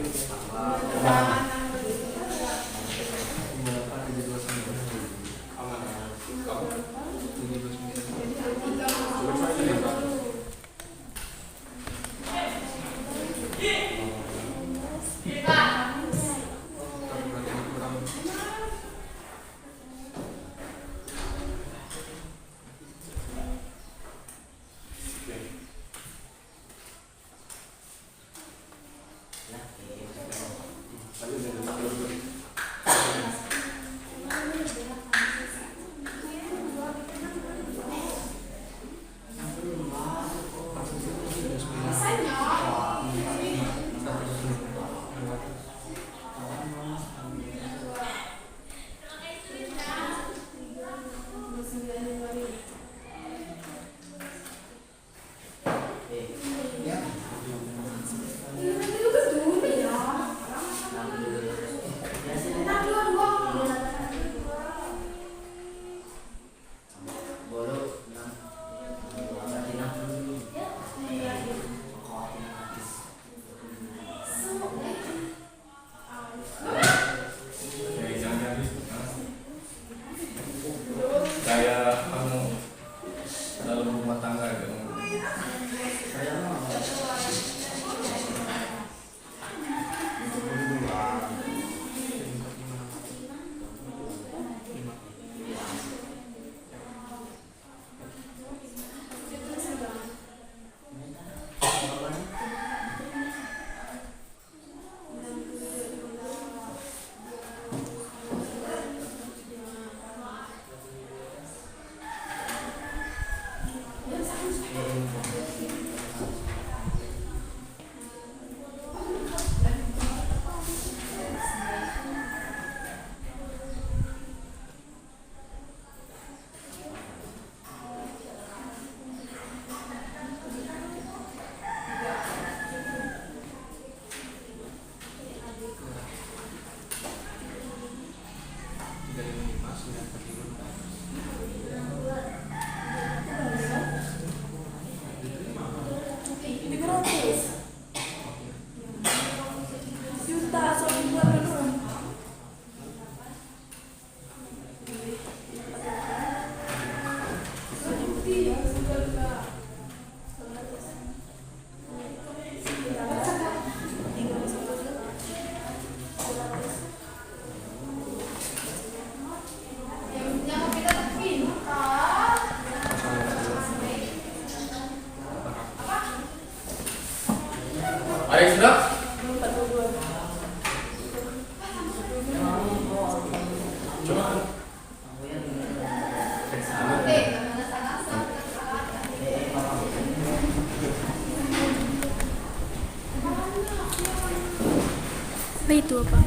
Apa itu apa?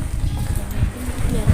Ya.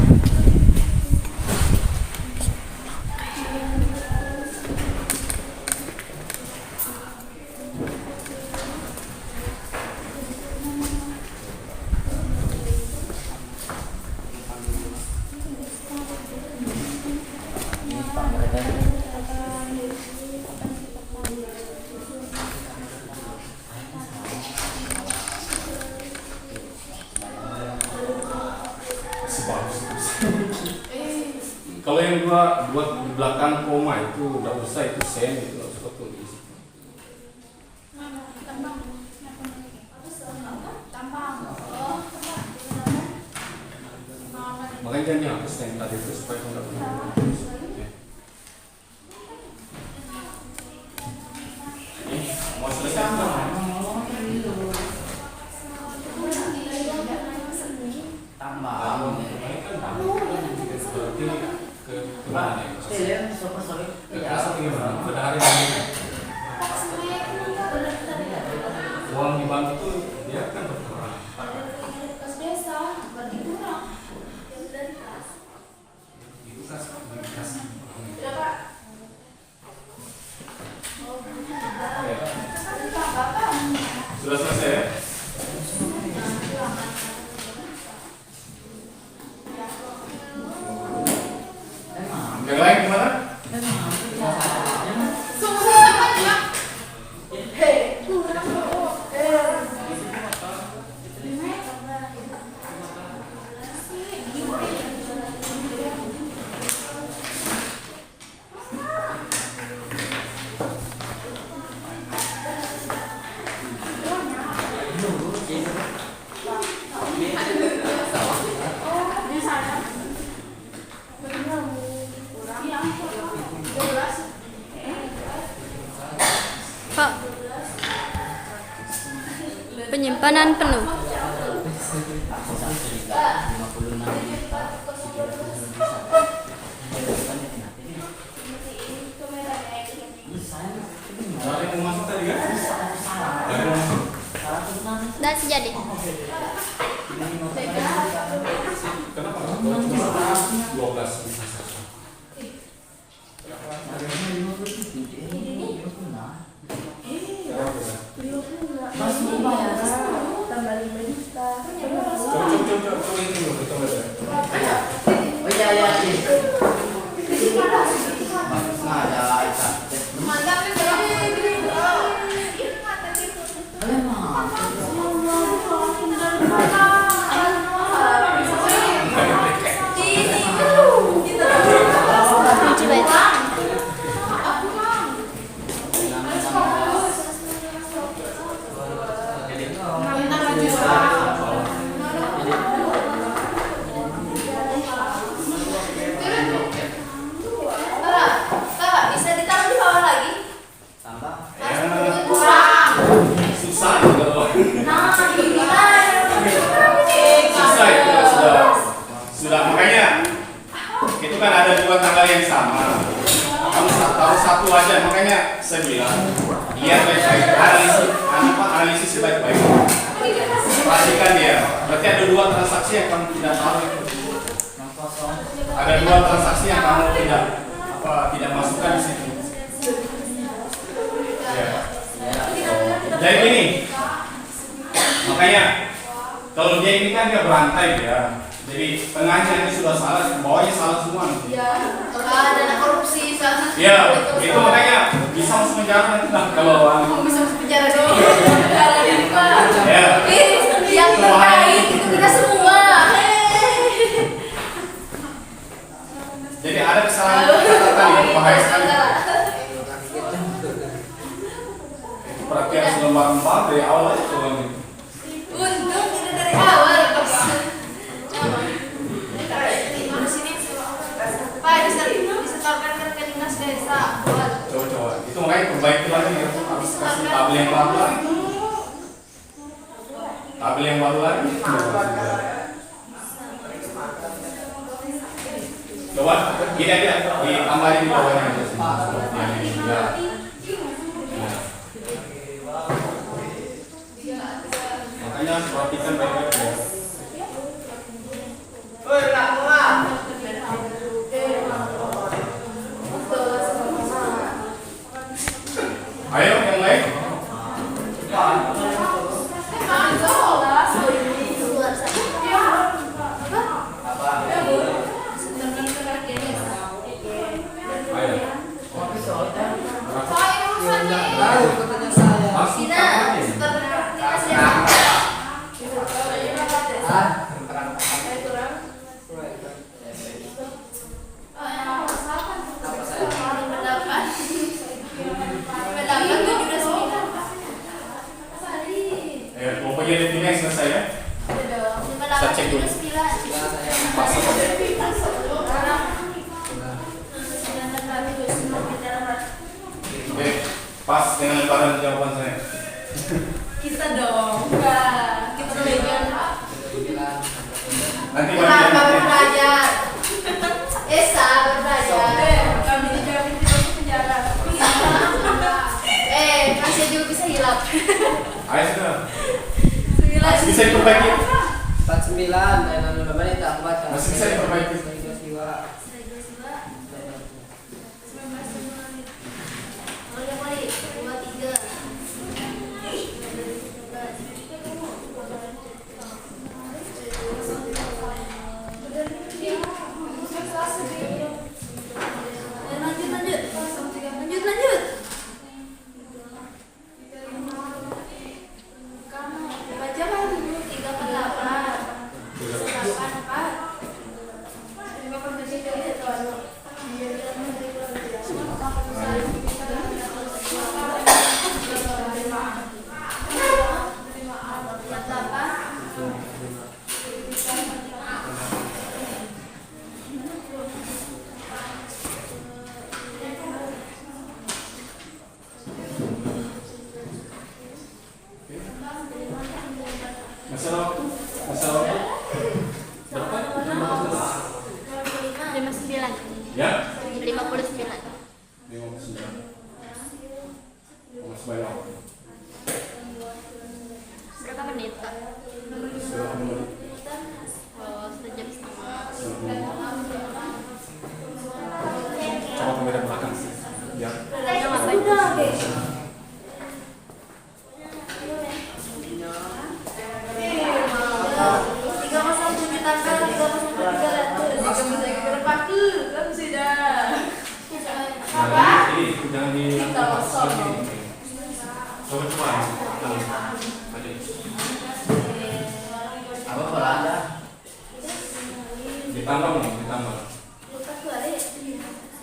Kalau yang dua buat di belakang koma itu udah usah, itu sen, itu nggak usah tulis. Makanya jangan dihapus yang tadi itu supaya kamu nggak tulis. Mau selesai belum? Berarti ke mana ya? Pada hari ini uang di bank itu dia kan berkurang. Kas desa, berarti kurang. Yang dari kas. Itu kas. Berapa? Sudah selesai ya? Yang lain gimana? Pak, penyimpanan penuh. Ada yang mau masuk tadi kan? Ada yang mau masuk. Dan sejadi. Kenapa? Cuma 12. Tambah 5 juta. Coba ini dulu kita lihat. Oh iya iya. Nah, ada Aisyah. Mantap ya, Coba itu. bisa ditaruh di bawah lagi. Tambah. Susah itu kalau. Nah, Susah itu sudah makanya itu kan ada dua tanggal yang sama. Kamu tahu satu aja, makanya saya bilang lihat baik-baik, analisis baik-baik. Perhatikan dia. Berarti ada dua transaksi yang kamu tidak tahu itu. Yang kosong. Ada dua transaksi yang kamu tidak masukkan di situ. Ya. Jadi gini, makanya kalau dia ini kan dia berantai ya. Jadi tengahnya ini sudah salah, bawahnya salah semua nanti. dana korupsi salah satu. Ya, itu makanya bisa masuk penjara nanti lah kalau Bisa masuk penjara dulu. Penjara di Pak. ya. Yang terkait itu kita semua. Jadi ada kesalahan catatan yang bahaya sekali. Perhatian selembar-lembar dari awal aja coba gitu. Untung kita dari awal. Pak, disetorkan ke dinas desa. Coba-coba. Itu makanya perbaiki lagi ya. Harus kasih tabel yang baru lagi. Tabel yang baru lagi. Coba gini aja, ditambahin di bawahnya aja sih. Ya. Makanya perhatikan baik-baik ya. Minus 9. Enggak saya. Pas apa? Oke, pas dengan lembaran jawaban saya. Kita dong. Enggak. Kita belajar. 9. Nanti Kenapa bagi belajar? Esa belajar. Kami dijamin di masuk penjara. Masih juga bisa hilap. Ayo sudah. 9. Bisa diperbaiki. 49 dan namanya tak baca. Masih bisa diperbaiki. Lanjut. Baca kan 3 per 8. 8 apa? Masalah waktu. Berapa? 59. Ya? 59. 59. Masih banyak waktu. Berapa menit, Pak? Sudah menit. Oh, 1 jam setengah. Coba kamera belakang. Ya. Udah ngapain? Nah, ini jangan di. Kita kosong. Coba. Ayo. Apa berada? Ditambah.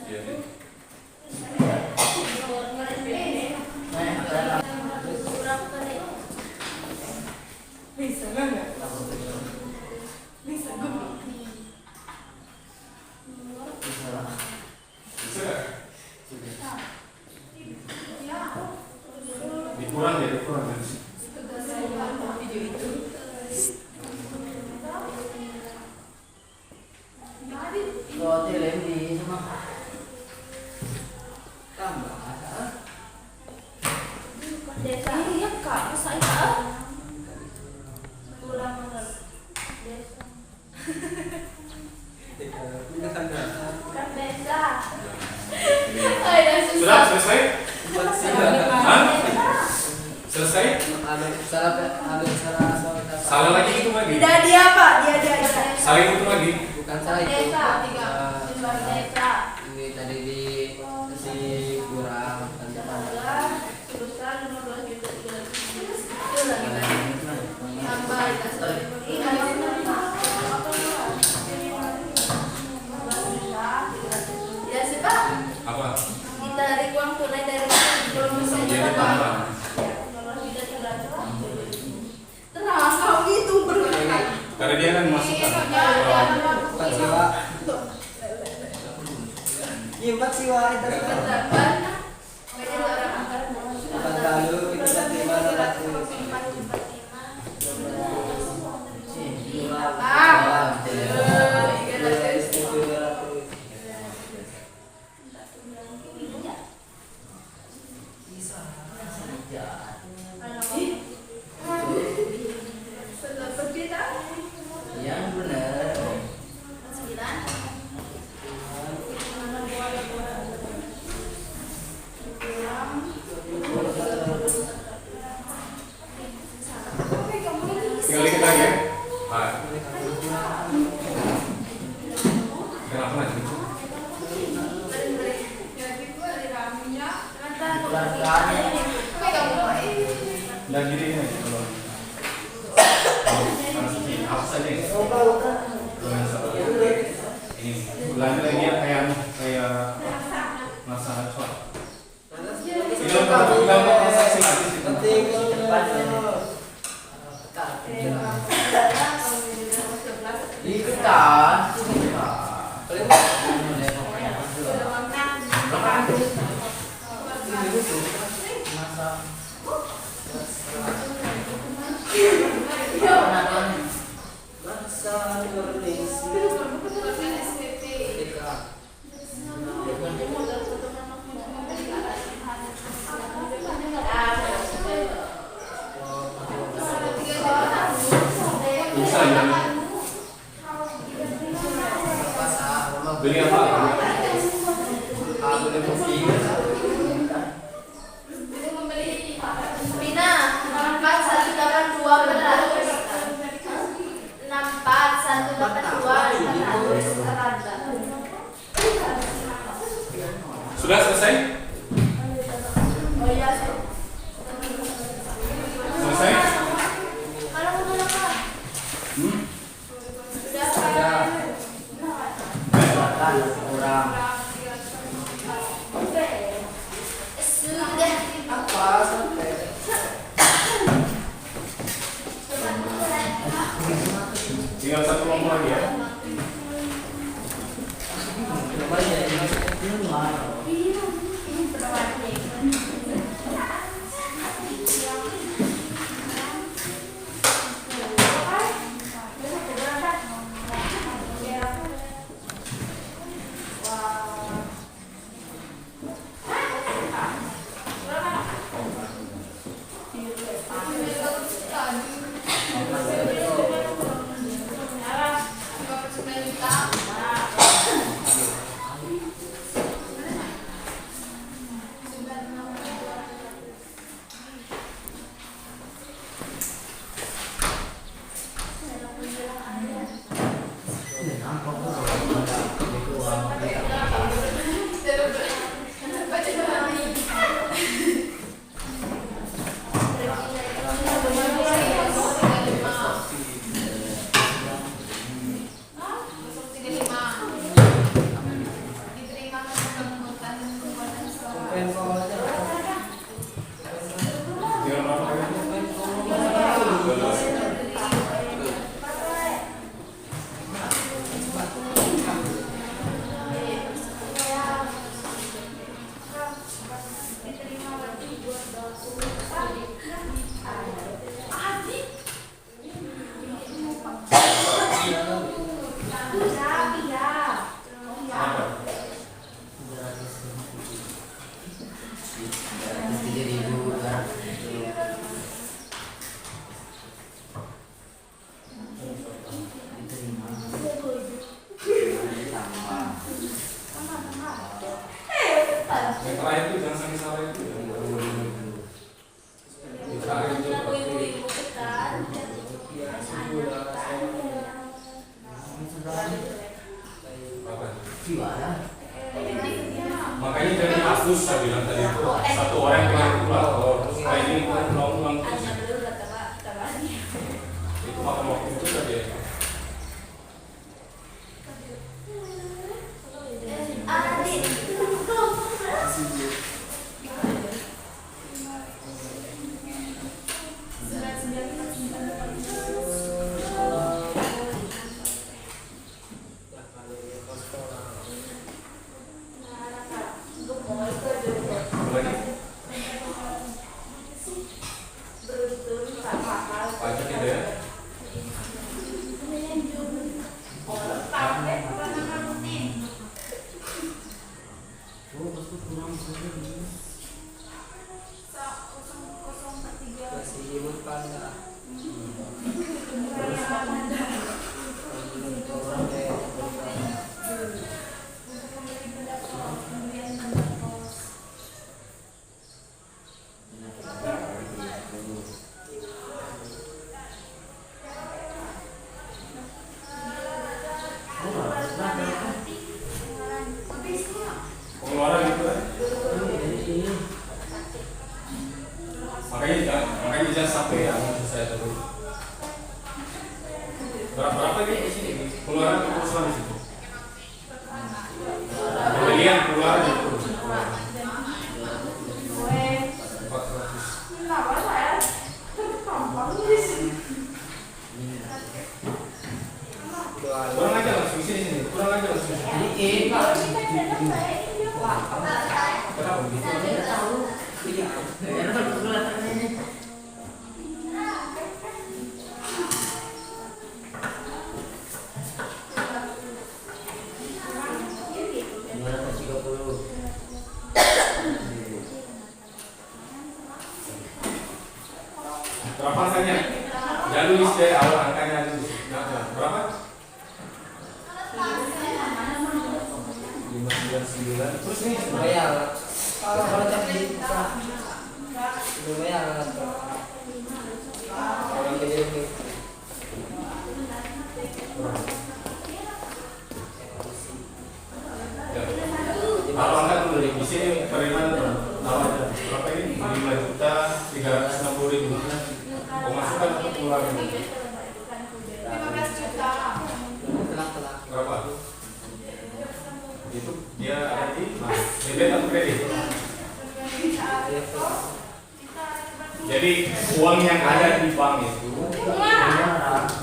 Iya. Bisa enggak? Bisa gue. Bisa nggak? Dikurang dari sini. Video itu. Kalau film di sama tambah. Desa. Iya, Kak. Masa itu? Kurang banget. Desa. Kan desa. Sudah selesai? Hah? Selesai? Salah lagi itu lagi. Dia Pak. Dia. Saling itu lagi. Bukan salah itu. Desa. 3. Desa. Ini tadi di kurang Ya sih Pak, Apa? ditarik uang tunai dari belum bisa Jadi jalan. tambah. Tenang, kau gitu berkali. Karena dia kan masukkan. bukan siwa. Iya, bukan siwa itu. Bukan lalu itu tadi mana batu. Yang benar. 9. Tinggal dikit lagi ya. Baik. Kenapa lagi? Dan gini kalau apa saja ini? Dengan sabar. Ini ulangi lagi ya kayak masalah soal. Ini untuk transaksi lagi sih. Penting cepat. Kan? Bisa ya. Beli apa? Pina 64182. Sudah selesai? Oh iya. Selesai? Tinggal satu kelompok lagi ya. Tinggal berapa lagi? Yang terakhir itu jangan sampai salah itu. Yang terakhir itu berapa? Makanya jangan dihapus, saya bilang tadi itu satu orang yang pulang. Kalau supaya ini pulang terus, itu makan waktu itu saja. Pajak itu ya. Pengeluaran itu kan. Makanya jangan sampai ya saya terus. Berapa ini di sini? Pengeluaran keputusan di situ. Pembelian pengeluaran itu. 400. Kurang aja langsung sini. Kurang aja langsung. Dikit Pak. Kenapa begitu? Berapa angkanya? Jangan tulis dari awal angkanya dulu. Berapa? 599. Terus ini Bayar. Kalau tapi bayar. Orang kecil ini. Kalau angkat dulu di sini periman berapa ini? 5.360.000. Pemasukan untuk keluarga. 15 juta. Telak-telak. Berapa? Itu dia ada di debit atau kredit. Jadi uang yang ada di bank itu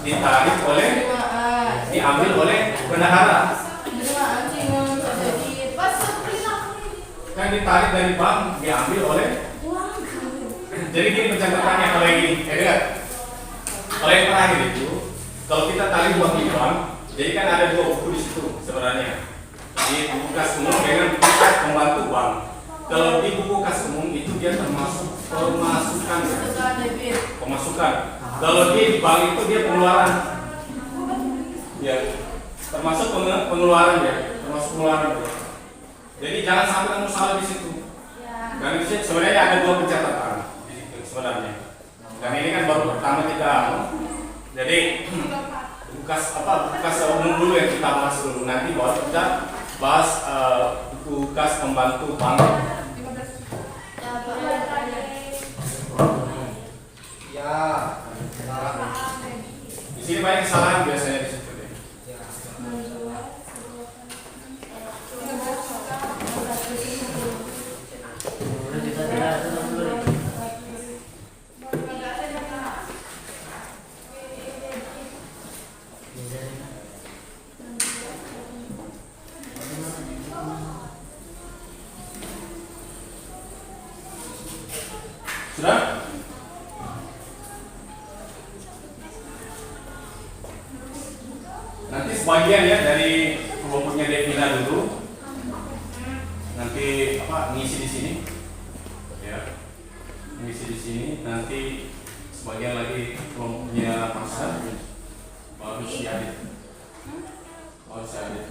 ditarik oleh, diambil oleh bendahara. Kan ditarik dari bank, diambil oleh. Jadi gini pencatatannya kalau yang ini, lihat. Kalau yang terakhir itu, kalau kita tarik uang di bank, jadi kan ada dua buku di situ sebenarnya. Di buku kas umum dengan buku kas pembantu bank. Kalau di buku kas umum itu dia termasuk pemasukan. Pemasukan. Kalau di bank itu dia pengeluaran. Ya, termasuk pengeluaran ya, termasuk pengeluaran. Jadi jangan sampai kamu salah di situ. Dan di situ sebenarnya ada dua pencatatan di situ sebenarnya. Dan ini kan baru pertama kita. Jadi bukas umum dulu yang kita bahas dulu. Nanti baru kita bahas buku kas pembantu bank. Ya. Di sini banyak kesalahan biasanya di situ deh. Sudah? Nanti sebagian ya dari kelompoknya Devina dulu. Nanti ngisi di sini. Ya. Ngisi di sini, nanti sebagian lagi kelompoknya Masa. Baru si Adit. Baru si Adit.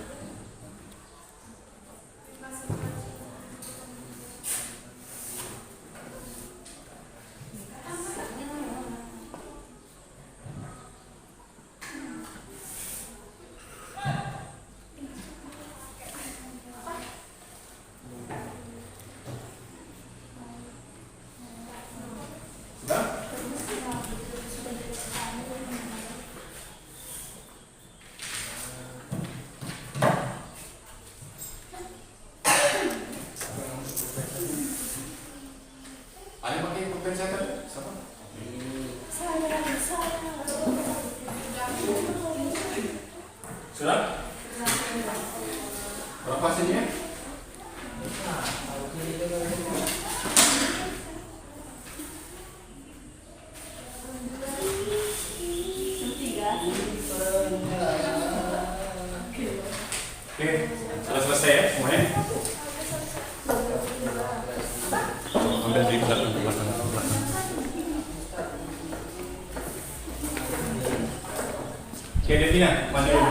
Ada pakai pulpen saya tadi? Siapa? Sudah? Berapa hasilnya? Oke, sudah selesai ya semuanya? Ambil di belakang. Oke, Devina, maju dulu.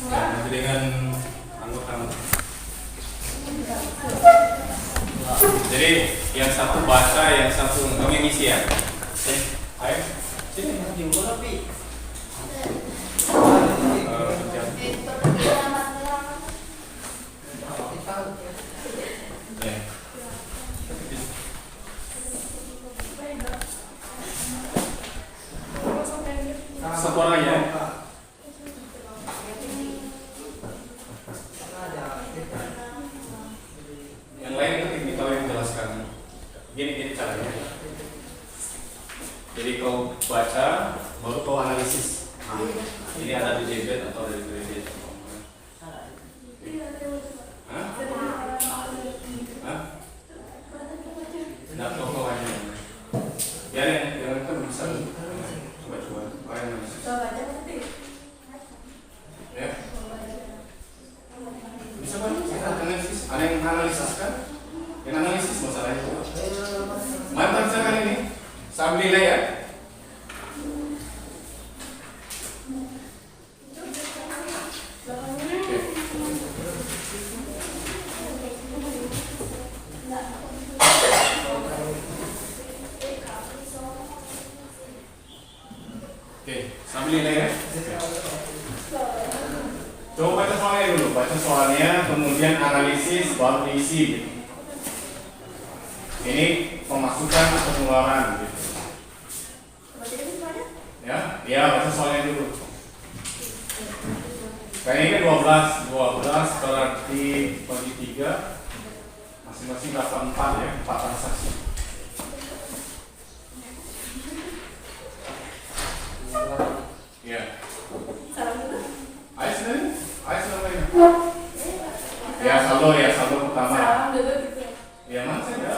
Ya, nanti dengan anggota. Jadi yang satu baca, yang satu kami ngisi ya. Oke, ayo. Sini. Satu orang ya. Yang lain ketik kalau yang menjelaskan. Gini caranya. Jadi kau baca, baru kau analisis. Nah, Ini ada di debit atau dari kredit? Hah? Hah? Nggak tahu aja. Ya yang kan bisa coba-coba. Ya. Bisa kan kita analisis. Ada yang analisis kan? Yang analisis masalahnya. Mantap misalkan ini. Sambil nilai ya. Oke, sambil nilai ya. Coba baca soalnya dulu, baca soalnya, kemudian analisis, baru diisi. Ini pemasukan atau pengeluaran gitu. Ya, baca soalnya dulu. Kayaknya 12 berarti bagi 3, masing-masing dapat 4 ya, 4 transaksi. Ya. Ayo sendiri, ayo sendiri. Ya saldo pertama. Ya mana saja.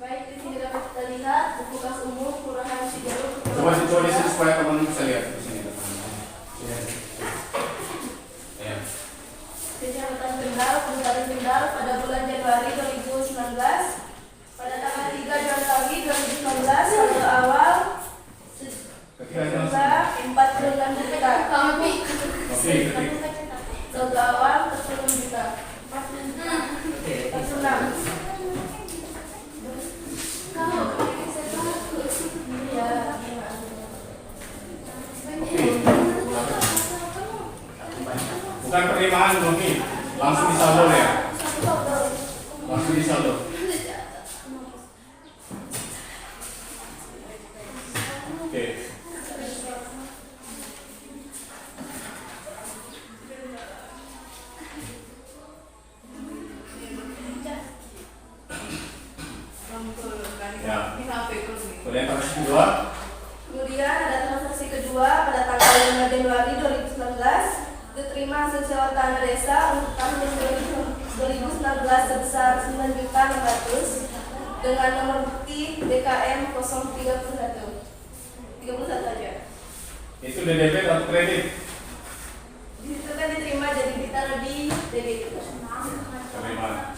Baik, di sini dapat kita lihat buku kas umum Kelurahan Cijeruk. Coba di sini supaya teman-teman bisa lihat di sini. Ya. Kecamatan Kendal, Kabupaten Kendal pada bulan Januari 2019 pada tanggal 3 Januari 2019 saldo awal sejumlah 46 juta. Oke, ketik. Saldo awal 40 juta. 46. Ya. Bukan penerimaan Domi, langsung disaldo ya. Langsung disaldo. Oke. Ya. Kemudian transaksi kedua. Kemudian ada transaksi kedua pada tanggal 5 Januari 2019 diterima hasil sewa tanah desa untuk tahun 2019 sebesar 9.600.000 dengan nomor bukti BKM 031 aja. Itu debit atau kredit? Di situ kan diterima jadi ditaruh di debit. Penerimaan.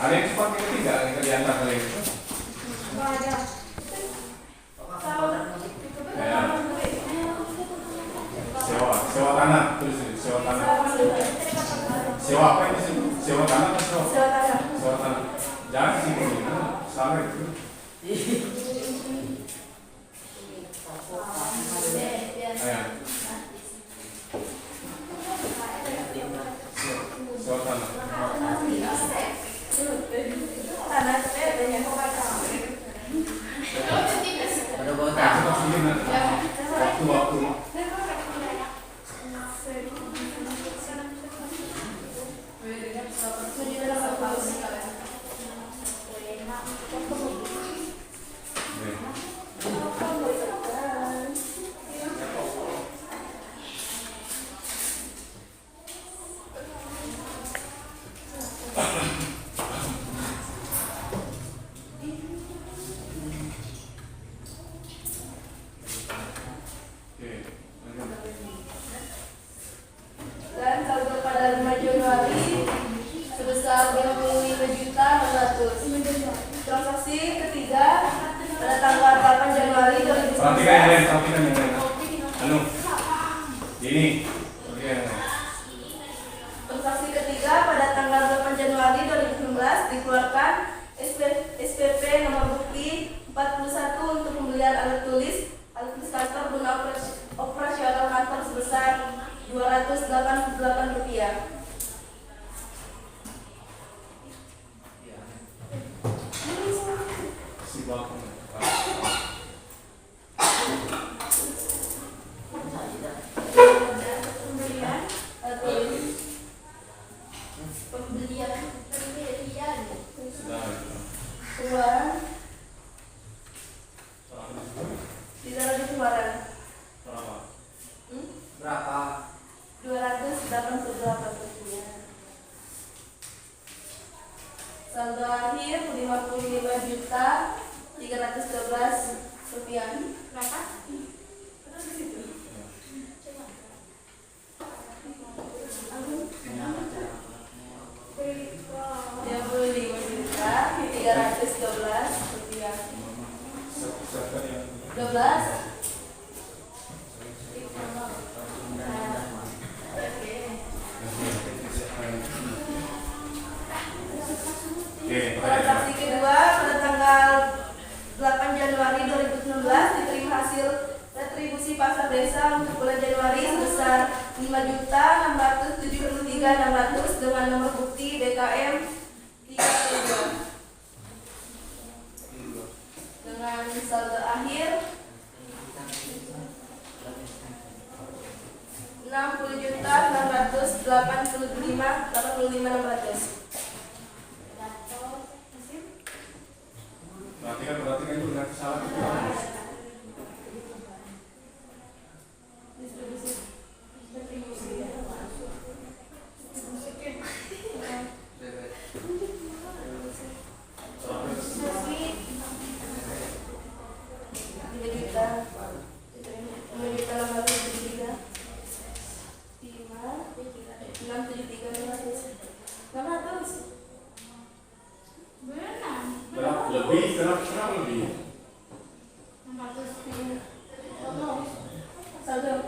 Ada yang cepat ini tidak yang diantar kali itu? Ya. Sewa tanah, terus sewa tanah. Sewa apa ini sih? Sewa tanah atau sewa? Sewa tanah. Jangan sih ini, salah itu. Ayo. Sewa tanah. Waktu. Dan saldo pada 5 Januari sebesar 25.400.000. Transaksi ketiga pada tanggal 8 Januari 2019. Perhatikan yang lain. Anu. Ini. Transaksi ketiga pada tanggal 8 Januari 2019 dikeluarkan SPP nomor bukti 41 untuk pembelian alat tulis kantor guna operasional kantor sebesar Rp288. belakang. Pembelian Sudah. pengeluaran tidak lagi pengeluaran Berapa? 288 rupiah. Saldo akhir 55.312 rupiah. Berapa? Dia 55.312 rupiah. 12. Oke, Transaksi kedua pada tanggal 8 Januari 2019 diterima hasil retribusi pasar desa untuk bulan Januari sebesar 5.673.600 dengan nomor bukti DKM 32 dengan saldo akhir 60.685.600. perhatikan itu dengan kesalahan. Lebih, kenapa lebih? Saldo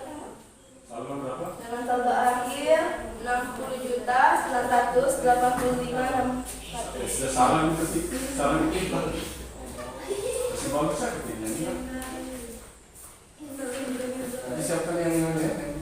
berapa? Dengan saldo akhir 60.985.600. Sudah salah nih ketik, salah ketik. Masih bagus ya ketiknya ini kan? Nanti siapa yang nanya?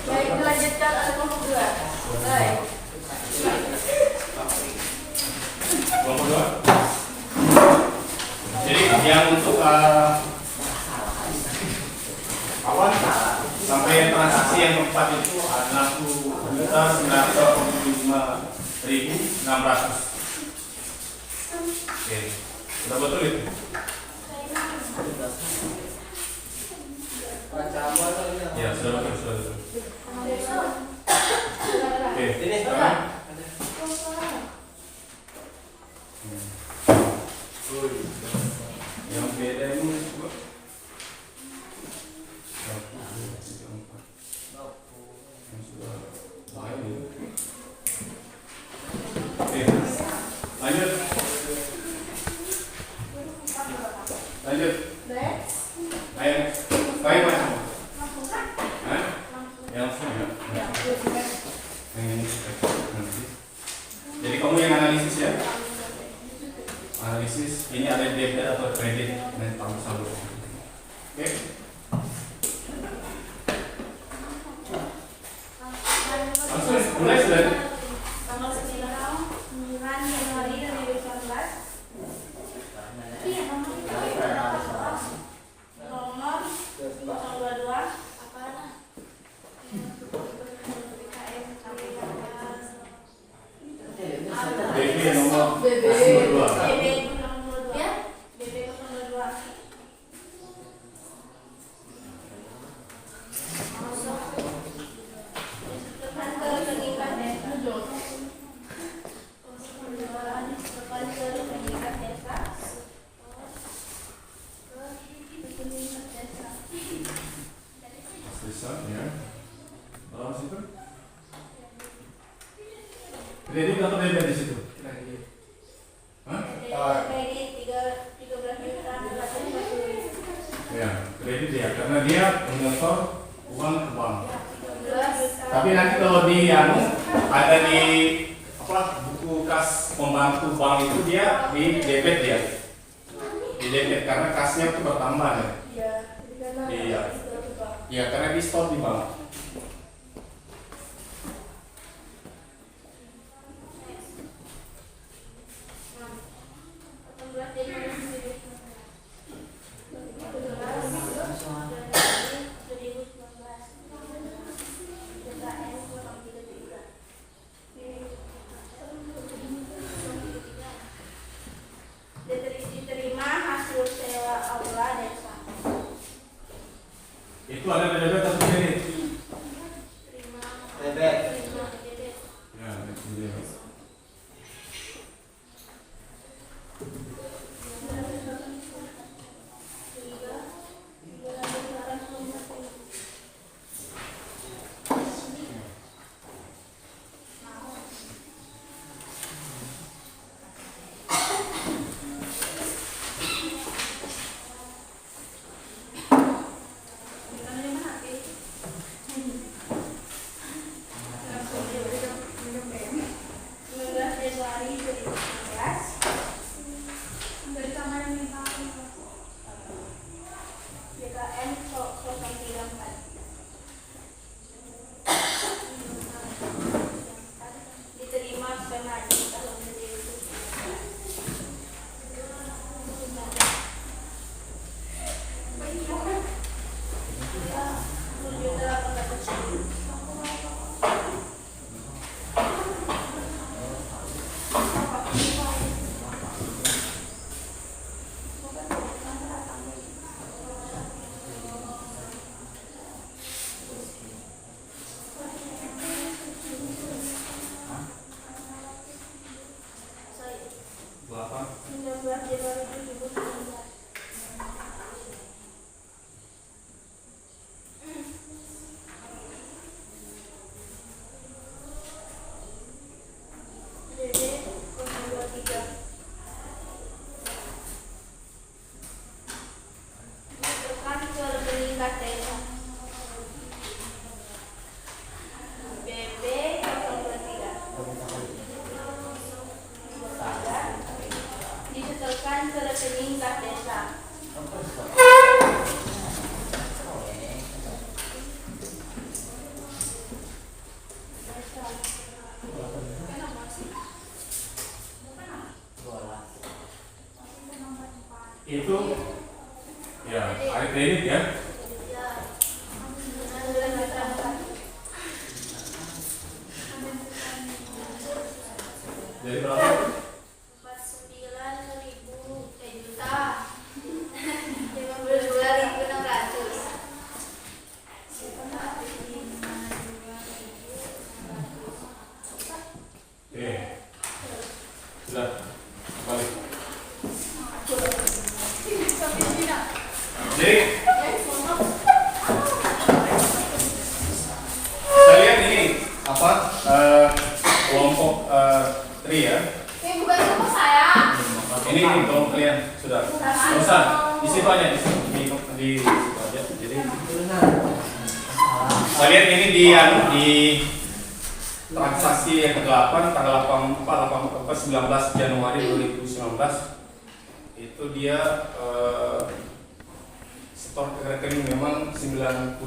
Baik, dilanjutkan oleh kelompok 2. Baik. Kelompok 2. Jadi yang untuk awal sampai transaksi yang keempat itu ada 60.985.600. Oke, sudah betul itu? Ya, sudah betul. Oke, Ini sekarang yang beda ini coba. Yang sudah bahaya ini. Oke, lanjut. Next. Ayo, baik mas. Hah? Yang semua ya. Yang ini nanti. Jadi kamu yang analisis ya. Analisis ini ada debit atau kredit dan tambah saldo. Oke. Langsung mulai sudah. Tanggal 9 Januari 2019. Nomor 022 BB nomor BB 02. nomor 2 ya. BB 022. Depan ke pengikat desa. Depan ke pengikat desa. Bisa ya. Berapa situ? Kredit atau debit di situ? Hah? Kredit 13 juta 450. Ya, kredit ya, karena dia menyetor uang ke bank. 13. Tapi nanti kalau di ada di buku kas pembantu bank itu dia di debit dia. Di debit karena kasnya itu bertambah ya. Iya, jadi karena Iya. itu Pak. Ya karena di store di bank. Diterima hasil sewa aula desa. Itu ada debit atau kredit? Terima. Debit. Terima debit. Ya, debit. Diterima pengaji tahun 19 Januari 2019. DD 023. Masukkan ke rekening kas desa. BB 023. Disetorkan ke rekening kas desa. Itu ya ada kredit ya. Jadi berapa? 49.000 juta. 52.600. Oke. Sudah balik. Jadi saya lihat ini apa kelompok tri ya. Ini bukan rumah saya. Ini tolong kalian sudah. Nggak usah di situ aja di situ aja. Jadi saya lihat ini di transaksi yang ke-8 tanggal 19 Januari 2019 itu dia setor ke rekening memang 90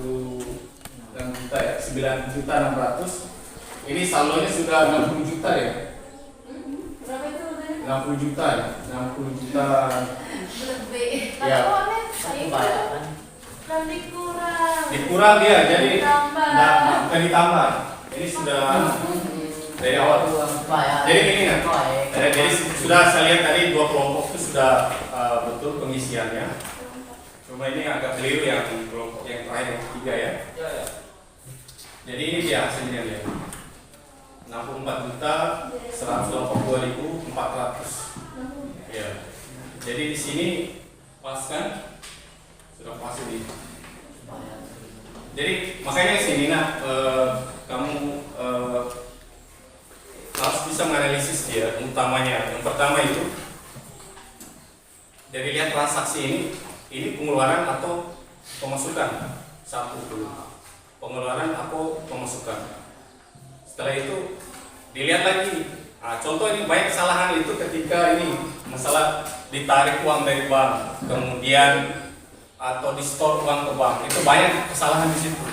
juta ya, 9.600. Ini saldonya sudah 60 juta ya. Berapa itu harganya? 60 juta ya, 60 juta. Lebih. Ya. Kan dikurang. Dikurang dia jadi Ditambah. bukan ditambah. Ini sudah dari awal. Jadi ini kan, jadi sudah saya lihat tadi dua kelompok itu sudah betul pengisiannya. Cuma ini agak keliru yang kelompok yang terakhir yang ketiga ya. Jadi ini dia hasilnya dia. 64.182.400. Ya. Jadi di sini pas kan? Sudah pas ini. Jadi makanya sini kamu harus bisa menganalisis dia utamanya. Yang pertama itu dari lihat transaksi ini pengeluaran atau pemasukan satu dulu. pengeluaran atau pemasukan. Setelah itu dilihat lagi. Contoh ini banyak kesalahan itu ketika ini masalah ditarik uang dari bank, kemudian atau di store uang ke bank, itu banyak kesalahan di situ.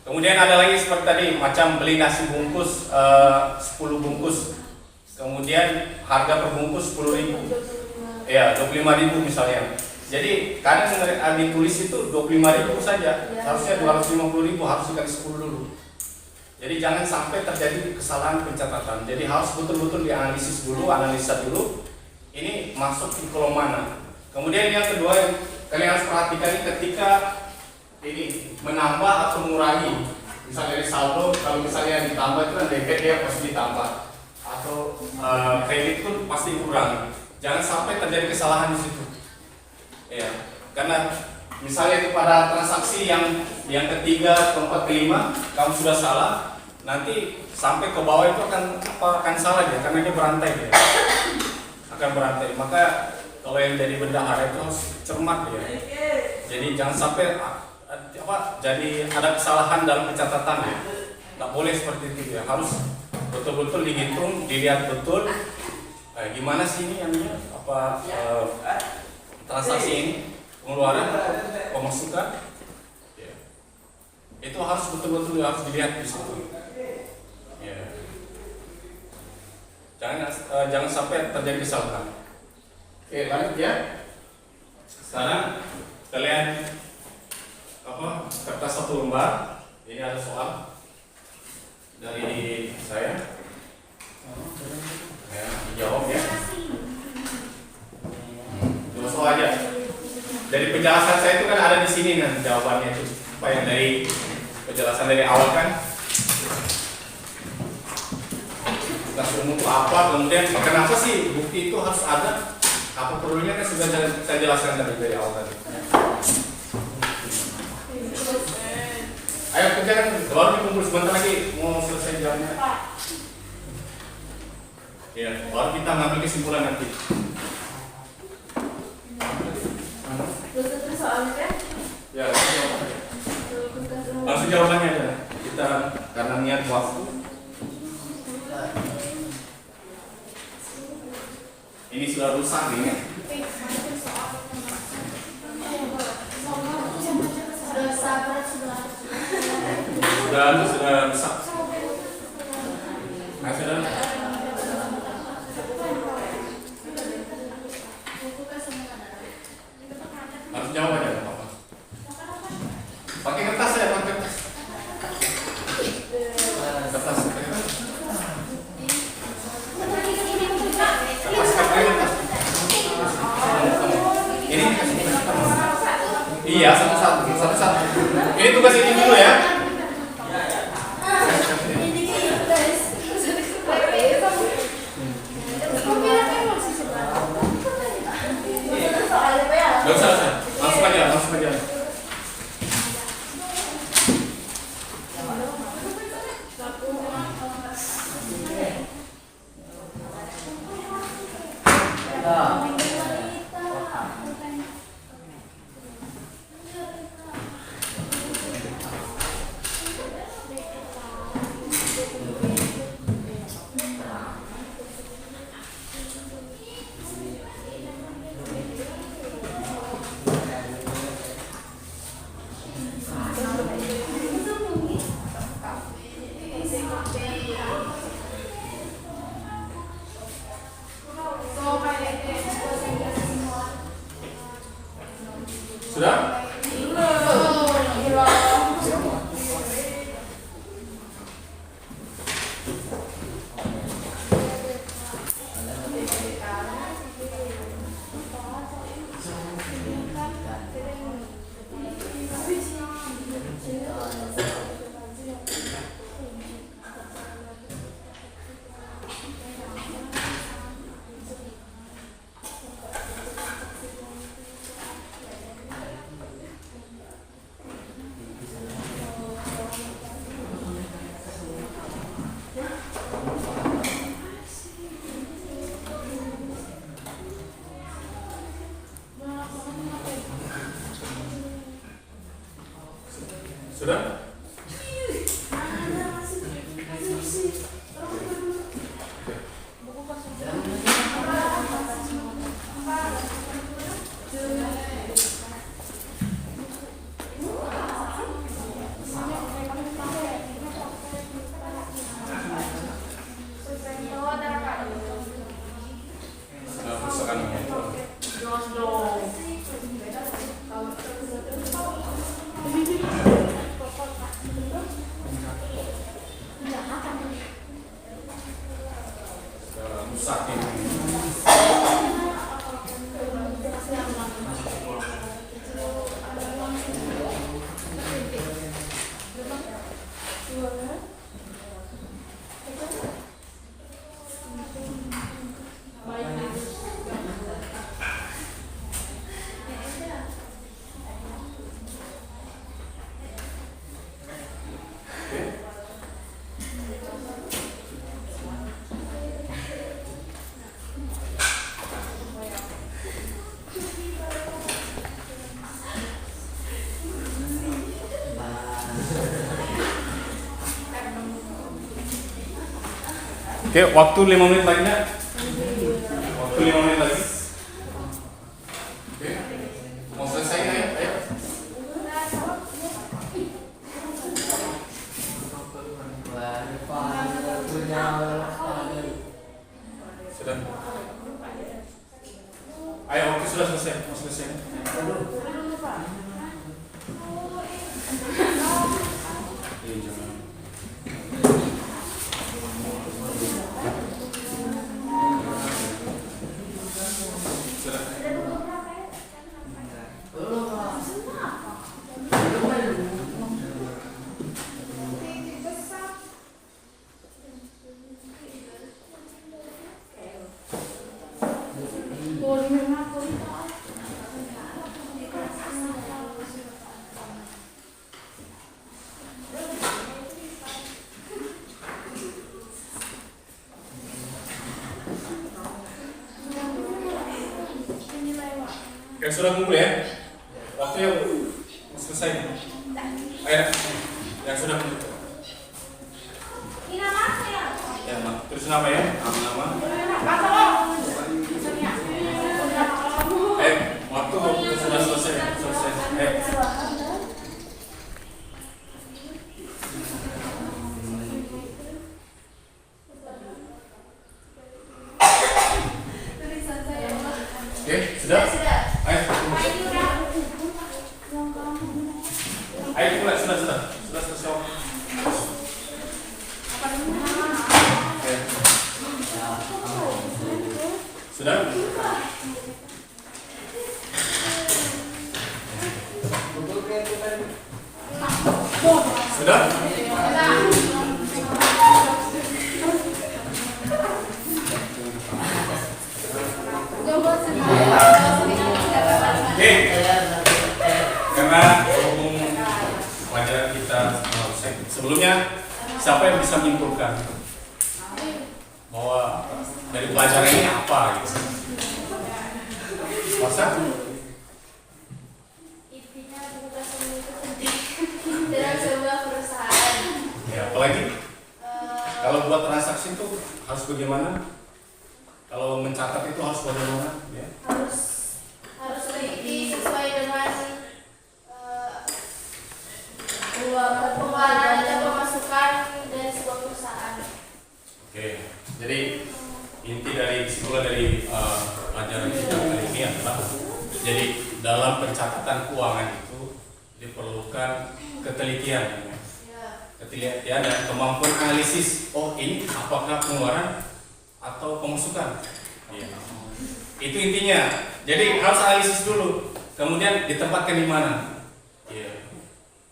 Kemudian ada lagi seperti tadi macam beli nasi bungkus 10 bungkus, kemudian harga per bungkus 10.000, ya 25.000 misalnya. Jadi kadang ditulis itu 25.000 saja, harusnya 250.000, harus dikali 10 dulu. Jadi jangan sampai terjadi kesalahan pencatatan. Jadi harus betul-betul dianalisis dulu, analisa dulu. Ini masuk di kolom mana. Kemudian yang kedua yang kalian harus perhatikan ini ketika ini menambah atau mengurangi. Misalnya dari saldo, kalau misalnya yang ditambah itu kan debit dia pasti ditambah, atau kredit pun pasti kurang. Jangan sampai terjadi kesalahan di situ. Ya, karena misalnya itu pada transaksi yang ketiga, keempat, kelima, kamu sudah salah, nanti sampai ke bawah itu akan salah dia, karena dia berantai dia, akan berantai. Maka kalau yang jadi bendahara itu harus cermat ya. Jadi jangan sampai jadi ada kesalahan dalam pencatatan ya. Nggak boleh seperti itu ya. Harus betul-betul dihitung, dilihat betul. Gimana sih ini yang transaksi ini, pengeluaran, pemasukan, ya. Itu harus betul-betul harus dilihat di situ. Ya. Jangan sampai terjadi kesalahan. Oke, lanjut ya. Sekarang kalian kertas 1 lembar. Ini ada soal dari saya. Ya, dijawab ya. Langsung aja. Dari penjelasan saya itu kan ada di sini kan jawabannya itu. Apa yang dari penjelasan dari awal kan? Kasus umum itu apa? Kemudian kenapa sih bukti itu harus ada? Apa perlunya kan sudah saya jelaskan dari awal tadi. Ayo kerjakan, baru dikumpul sebentar lagi mau selesai jamnya. Ya, baru kita ngambil kesimpulan nanti. Terus soalnya kan? Ya, langsung jawabannya aja. Kita karena niat waktu. Ini sudah rusak nih. Sudah rusak. Nah, sudah. Harus jawab aja apa-apa. Pakai kertas ya, pakai kertas. Kertas. Ini iya satu-satu. Ini tugas ini dulu ya. ruangan. Oke, waktu 5 menit lagi ya. Waktu 5 menit lagi. Oke. Mau selesai ya? Ayo. Sudah. Ayo, waktu sudah selesai. Mau selesai. Iya, jangan. Yang sudah kumpul ya? Waktu yang selesai. Ayo, yang sudah kumpul. Ya, terus nama ya? Nama. Waktu sudah selesai. Oke, sudah? Ayo mulai, sudah selesai. Oke. Sudah? Sudah? Oke. Karena pelajaran kita sebelumnya, siapa yang bisa menyimpulkan bahwa dari pelajaran ini apa gitu? Masa? Intinya tugas ini itu penting dalam sebuah perusahaan. Ya, apalagi kalau buat transaksi itu harus bagaimana? Kalau mencatat itu harus bagaimana? Ya. Harus teliti sesuai dengan pengeluaran dan pemasukan dari sebuah perusahaan. Oke, jadi inti dari kesimpulan dari pelajaran kita kali ini adalah jadi dalam pencatatan keuangan itu diperlukan ketelitian, Ya. ketelitian dan kemampuan analisis. Oh, ini apakah pengeluaran atau pemasukan? Iya. Itu intinya. Jadi harus analisis dulu, kemudian ditempatkan di mana. Iya.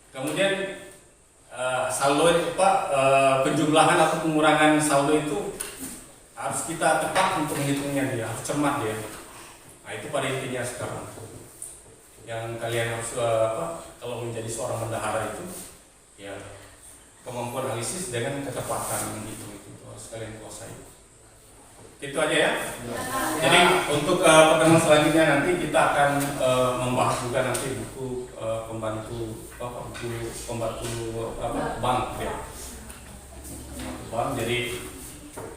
Kemudian saldo itu penjumlahan atau pengurangan saldo itu harus kita tepat untuk menghitungnya, dia harus cermat dia. Nah, itu pada intinya sekarang yang kalian harus kalau menjadi seorang bendahara itu ya kemampuan analisis dengan ketepatan menghitung itu harus kalian kuasai. Itu aja ya. Jadi untuk pertemuan selanjutnya nanti kita akan membahas juga nanti buku pembantu bank ya. Bank. Jadi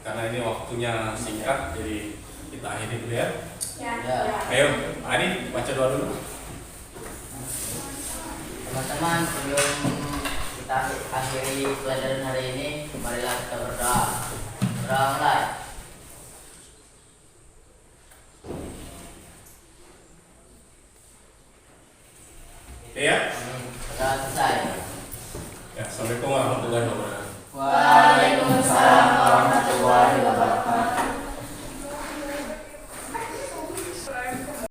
karena ini waktunya singkat, jadi kita akhiri dulu ya. Ayo, Adi baca doa dulu. Teman-teman, sebelum kita akhiri pelajaran hari ini, marilah kita berdoa. Berdoa mulai. Ya. Sudah selesai. Ya, assalamualaikum warahmatullahi wabarakatuh. Waalaikumsalam warahmatullahi wabarakatuh.